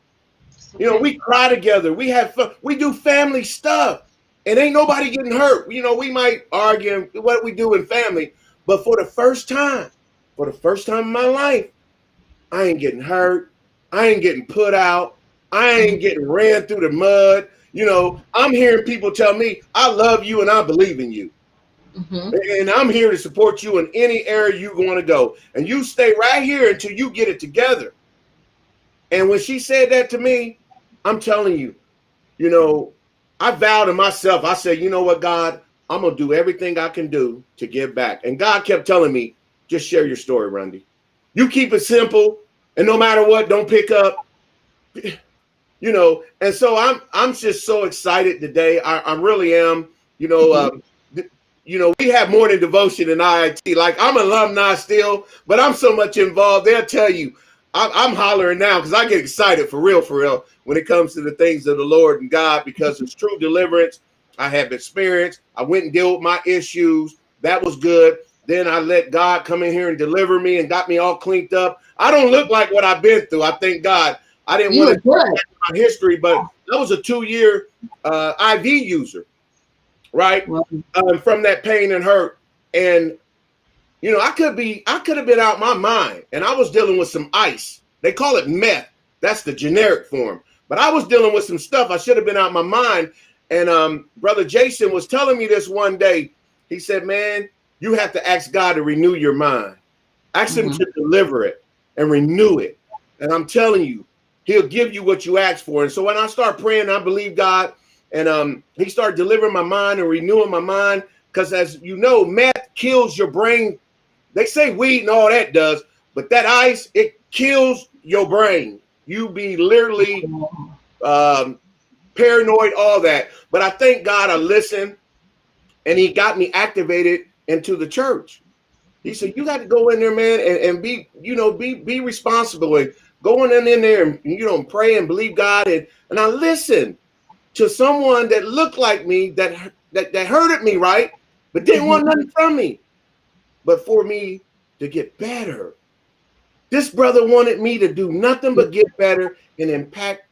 You know, we cry together. We have fun. We do family stuff. And ain't nobody getting hurt. You know, we might argue what we do in family. But for the first time in my life, I ain't getting hurt. I ain't getting put out. I ain't getting ran through the mud. You know, I'm hearing people tell me, I love you and I believe in you. And I'm here to support you in any area you want to go. And you stay right here until you get it together. And when she said that to me, I'm telling you, you know, I vowed to myself, I said, you know what, God, I'm going to do everything I can do to give back. And God kept telling me, just share your story, Randy. You keep it simple. And no matter what, don't pick up. You know, and so I'm just so excited today. I really am. You know, you know, we have morning devotion in IIT. Like I'm alumni still, but I'm so much involved. They'll tell you, I'm hollering now because I get excited for real, when it comes to the things of the Lord and God, because it's true deliverance. I have experience. I went and dealt with my issues. That was good. Then I let God come in here and deliver me and got me all cleaned up. I don't look like what I've been through. I thank God. I didn't want to talk my history, but I was a 2-year IV user, right? From that pain and hurt. And, you know, I could have been out my mind, and I was dealing with some ice. They call it meth. That's the generic form. But I was dealing with some stuff. I should have been out my mind. And Brother Jason was telling me this one day. He said, man, you have to ask God to renew your mind. Ask him to deliver it and renew it. And I'm telling you, he'll give you what you ask for. And so when I start praying, I believe God, and he started delivering my mind and renewing my mind. Because as you know, meth kills your brain. They say weed and all that does, but that ice, it kills your brain. You be literally paranoid, all that. But I thank God I listened, and he got me activated into the church. He said, you got to go in there, man, and be, you know, be responsible and going in there and, you know, pray and believe God. And I listened to someone that looked like me that hurted me, right? But didn't want nothing from me, but for me to get better. This brother wanted me to do nothing but get better and impact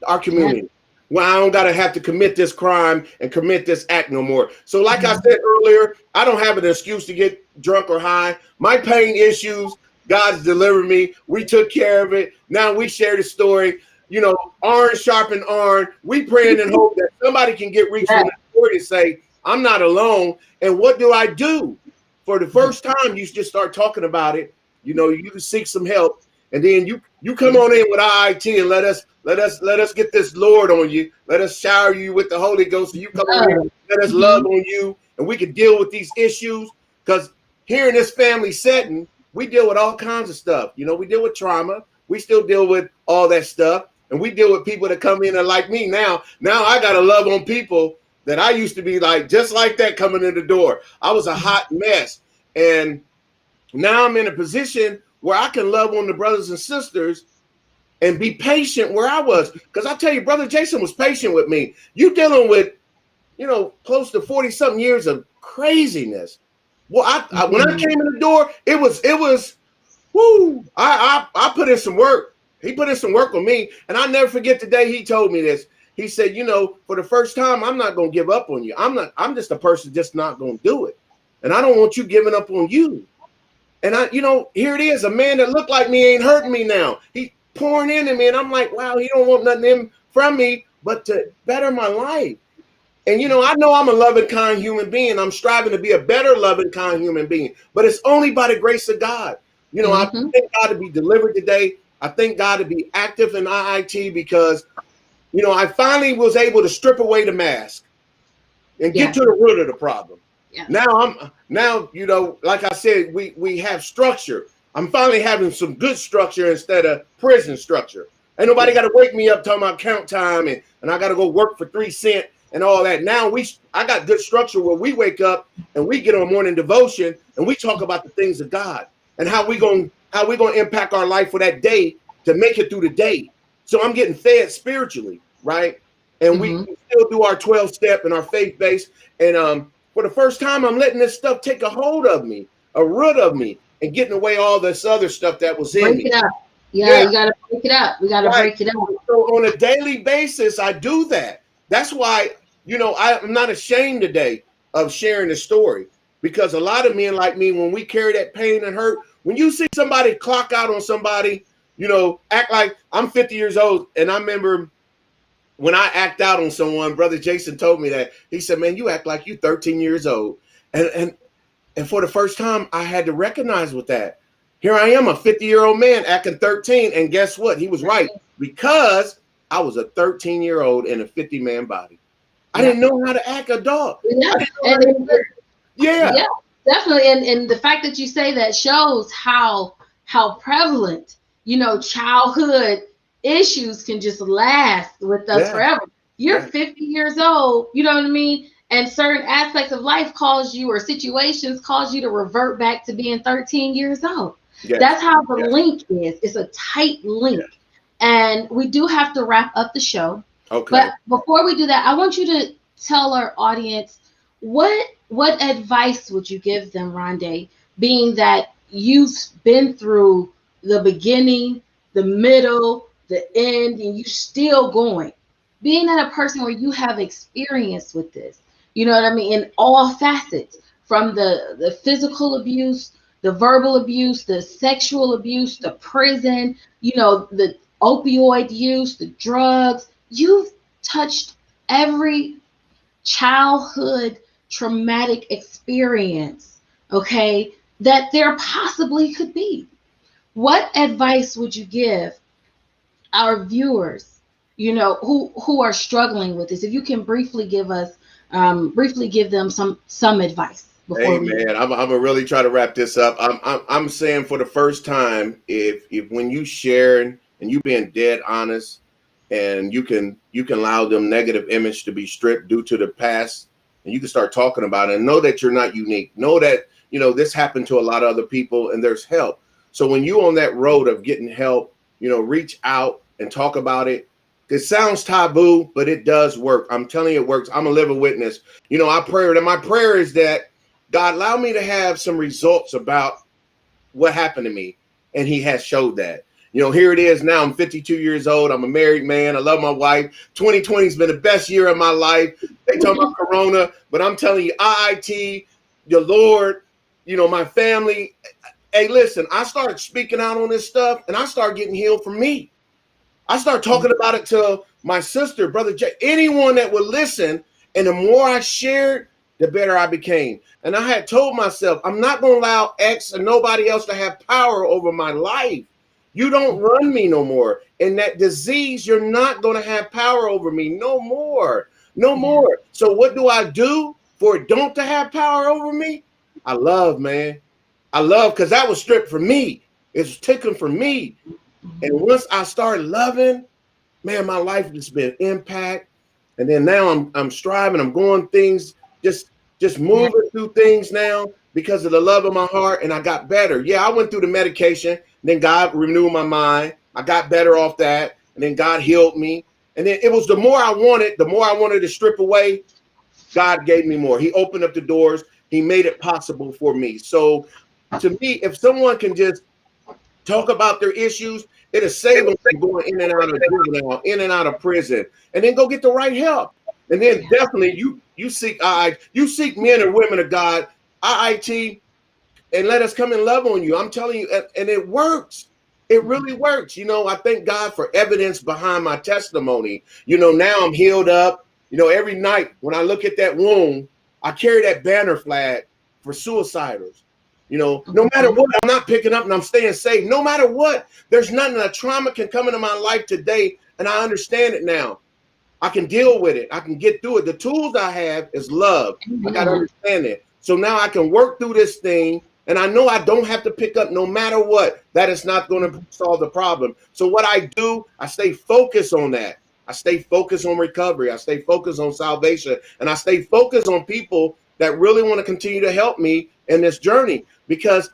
our community. Well, I don't got to have to commit this crime and commit this act no more. So like I said earlier, I don't have an excuse to get drunk or high. My pain issues, God's delivered me. We took care of it. Now we share the story. You know, iron sharpen iron. We praying and hope that somebody can get reached from the story to say, I'm not alone. And what do I do? For the first time, you just start talking about it. You know, you can seek some help. And then You come on in with IIT and let us get this Lord on you. Let us shower you with the Holy Ghost. And you come on here, let us love on you, and we can deal with these issues. Because here in this family setting, we deal with all kinds of stuff. You know, we deal with trauma. We still deal with all that stuff. And we deal with people that come in and like me now. Now I got to love on people that I used to be like, just like that coming in the door. I was a hot mess. And now I'm in a position where I can love on the brothers and sisters and be patient where I was. Because I tell you, Brother Jason was patient with me. You dealing with, you know, close to 40 something years of craziness. Well, I when I came in the door, it was, whoo, I put in some work. He put in some work on me. And I'll never forget the day he told me this. He said, you know, for the first time, I'm not going to give up on you. I'm just a person just not going to do it. And I don't want you giving up on you. And I, you know, here it is. A man that looked like me ain't hurting me now. He pouring into me. And I'm like, wow, he don't want nothing from me but to better my life. And, you know I'm a loving, kind human being. I'm striving to be a better loving, kind human being. But it's only by the grace of God. You know, I thank God to be delivered today. I thank God to be active in IIT because, you know, I finally was able to strip away the mask and get to the root of the problem. Yeah. Now, you know, like I said, we have structure. I'm finally having some good structure instead of prison structure. Ain't nobody got to wake me up talking about count time and I got to go work for 3 cents and all that. Now I got good structure where we wake up and we get on morning devotion and we talk about the things of God and how we gonna impact our life for that day to make it through the day. So I'm getting fed spiritually, right? And we still do our 12 step and our faith base. And for the first time, I'm letting this stuff take a hold of me, a root of me, and getting away all this other stuff that was in me. Break it up. Yeah, you got to break it up. We got to break it up. So on a daily basis, I do that. That's why, you know, I'm not ashamed today of sharing the story because a lot of men like me, when we carry that pain and hurt, when you see somebody clock out on somebody, you know, act like I'm 50 years old. And I remember when I act out on someone, Brother Jason told me that. He said, man, you act like you 13 years old. And for the first time, I had to recognize with that. Here I am, a 50-year-old man acting 13. And guess what? He was right because I was a 13-year-old in a 50-man body. I didn't know how to act adult. Yeah, definitely. And the fact that you say that shows how prevalent, you know, childhood issues can just last with us forever. You're 50 years old, you know what I mean? And certain aspects of life cause you or situations cause you to revert back to being 13 years old. That's how the link is. It's a tight link. And we do have to wrap up the show. Okay. But before we do that, I want you to tell our audience what advice would you give them, Rondé, being that you've been through the beginning, the middle, the end, and you're still going. Being that a person where you have experience with this, you know what I mean, in all facets, from the physical abuse, the verbal abuse, the sexual abuse, the prison, you know, the opioid use, the drugs. You've touched every childhood traumatic experience, okay, that there possibly could be. What advice would you give our viewers, you know, who are struggling with this? If you can briefly give them some advice. Hey man, I'm gonna really try to wrap this up. I'm saying for the first time, if when you sharing and you being dead honest, and you can allow them negative image to be stripped due to the past, and you can start talking about it and know that you're not unique. Know that, you know, this happened to a lot of other people and there's help. So when you on that road of getting help, you know, reach out and talk about it. It sounds taboo, but it does work. I'm telling you, it works. I'm a living witness. You know, my prayer is that God allow me to have some results about what happened to me. And he has showed that. You know, here it is now. I'm 52 years old. I'm a married man. I love my wife. 2020 has been the best year of my life. They talk about Corona, but I'm telling you, IIT, the Lord, you know, my family. Hey, listen, I started speaking out on this stuff and I started getting healed from me. I started talking about it to my sister, Brother Jay, anyone that would listen. And the more I shared, the better I became. And I had told myself, I'm not going to allow X and nobody else to have power over my life. You don't run me no more. And that disease, you're not going to have power over me no more. No more. So what do I do for it don't to have power over me? I love, man. I love, because that was stripped from me. It's taken from me. And once I started loving, man, my life has been impact. And then now I'm striving, I'm going things, just moving through things now because of the love of my heart. And I got better. Yeah, I went through the medication, then God renewed my mind. I got better off that. And then God healed me. And then it was the more I wanted to strip away, God gave me more. He opened up the doors. He made it possible for me. So to me, if someone can just talk about their issues, it'll save them from going in and out of juvenile, in and out of prison, and then go get the right help. And then definitely you seek men and women of God, IIT, and let us come and love on you. I'm telling you, and it works. It really works. You know, I thank God for evidence behind my testimony. You know, now I'm healed up. You know, every night when I look at that wound, I carry that banner flag for suicidals. You know, no matter what, I'm not picking up and I'm staying safe. No matter what, there's nothing. A trauma can come into my life today, and I understand it now. I can deal with it. I can get through it. The tools I have is love. I got to understand it. So now I can work through this thing, and I know I don't have to pick up no matter what. That is not going to solve the problem. So what I do, I stay focused on that. I stay focused on recovery. I stay focused on salvation, and I stay focused on people that really want to continue to help me in this journey, because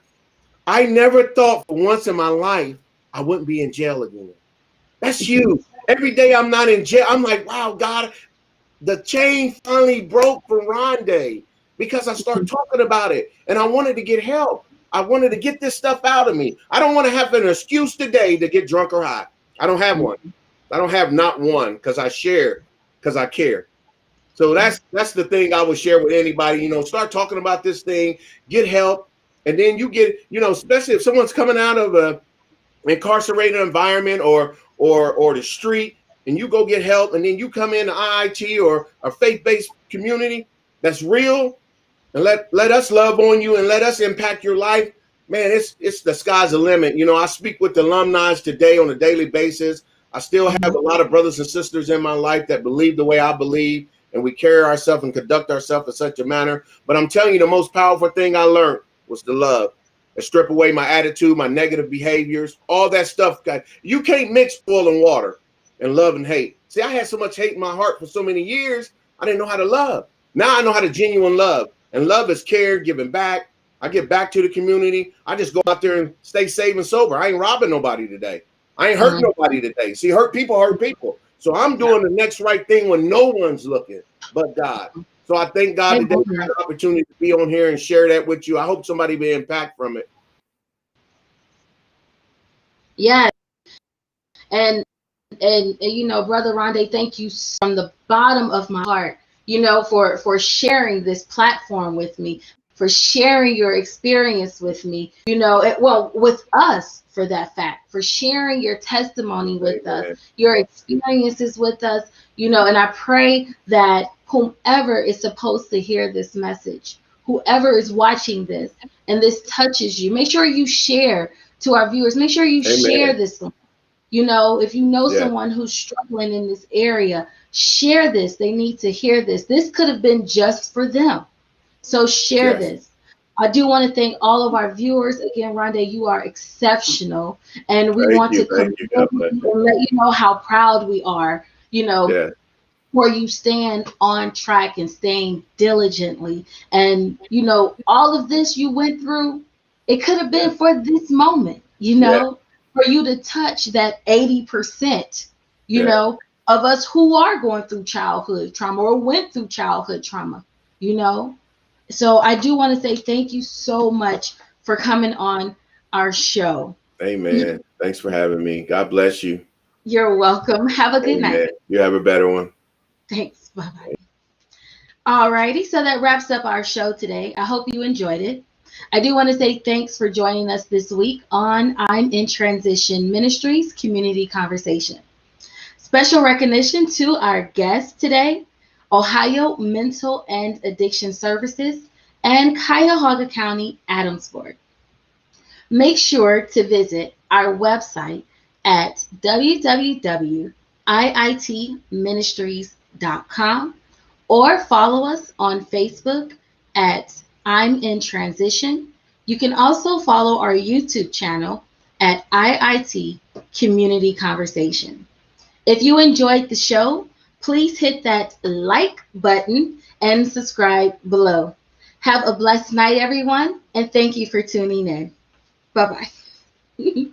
I never thought for once in my life I wouldn't be in jail again. That's huge. Every day I'm not in jail, I'm like, wow, God, the chain finally broke for Rondé, because I started talking about it and I wanted to get help. I wanted to get this stuff out of me. I don't want to have an excuse today to get drunk or high. I don't have one. I don't have not one, because I share, because I care. So that's the thing I would share with anybody. You know, start talking about this thing, get help, and then you get, you know, especially if someone's coming out of a incarcerated environment or the street, and you go get help, and then you come into IIT or a faith-based community that's real, and let us love on you and let us impact your life. Man, it's the sky's the limit. You know, I speak with the alumni today on a daily basis. I still have a lot of brothers and sisters in my life that believe the way I believe, and we carry ourselves and conduct ourselves in such a manner. But I'm telling you, the most powerful thing I learned was the love. And strip away my attitude, my negative behaviors, all that stuff. You can't mix oil and water and love and hate. See, I had so much hate in my heart for so many years, I didn't know how to love. Now I know how to genuine love. And love is care, giving back. I give back to the community. I just go out there and stay safe and sober. I ain't robbing nobody today. I ain't hurting nobody today. See, hurt people hurt people. So I'm doing the next right thing when no one's looking but God. So I thank God today for the opportunity to be on here and share that with you. I hope somebody be impacted from it. Yeah. And you know, Brother Rondé, thank you from the bottom of my heart, you know, for sharing this platform with me, for sharing your experience with me, you know, with us, for that fact, for sharing your testimony with us, your experiences with us, you know. And I pray that whomever is supposed to hear this message, whoever is watching this, and this touches you, make sure you share to our viewers. Make sure you share this one. You know, if you know someone who's struggling in this area, share this. They need to hear this. This could have been just for them. So share this. I do want to thank all of our viewers. Again, Rondé, you are exceptional. And we want to commend you and let you know how proud we are, you know, where you stand on track and staying diligently. And, you know, all of this you went through, it could have been for this moment, you know. For you to touch that 80%, you know, of us who are going through childhood trauma or went through childhood trauma, you know. So I do want to say thank you so much for coming on our show. Amen. Thanks for having me. God bless you. You're welcome. Have a good night. You have a better one. Thanks. Bye-bye. All righty. So that wraps up our show today. I hope you enjoyed it. I do want to say thanks for joining us this week on I'm in Transition Ministries Community Conversation. Special recognition to our guests today, Ohio Mental and Addiction Services and Cuyahoga County, Adamsburg. Make sure to visit our website at www.iitministries.com or follow us on Facebook at I'm in Transition. You can also follow our YouTube channel at IIT Community Conversation. If you enjoyed the show, please hit that like button and subscribe below. Have a blessed night, everyone, and thank you for tuning in. Bye bye.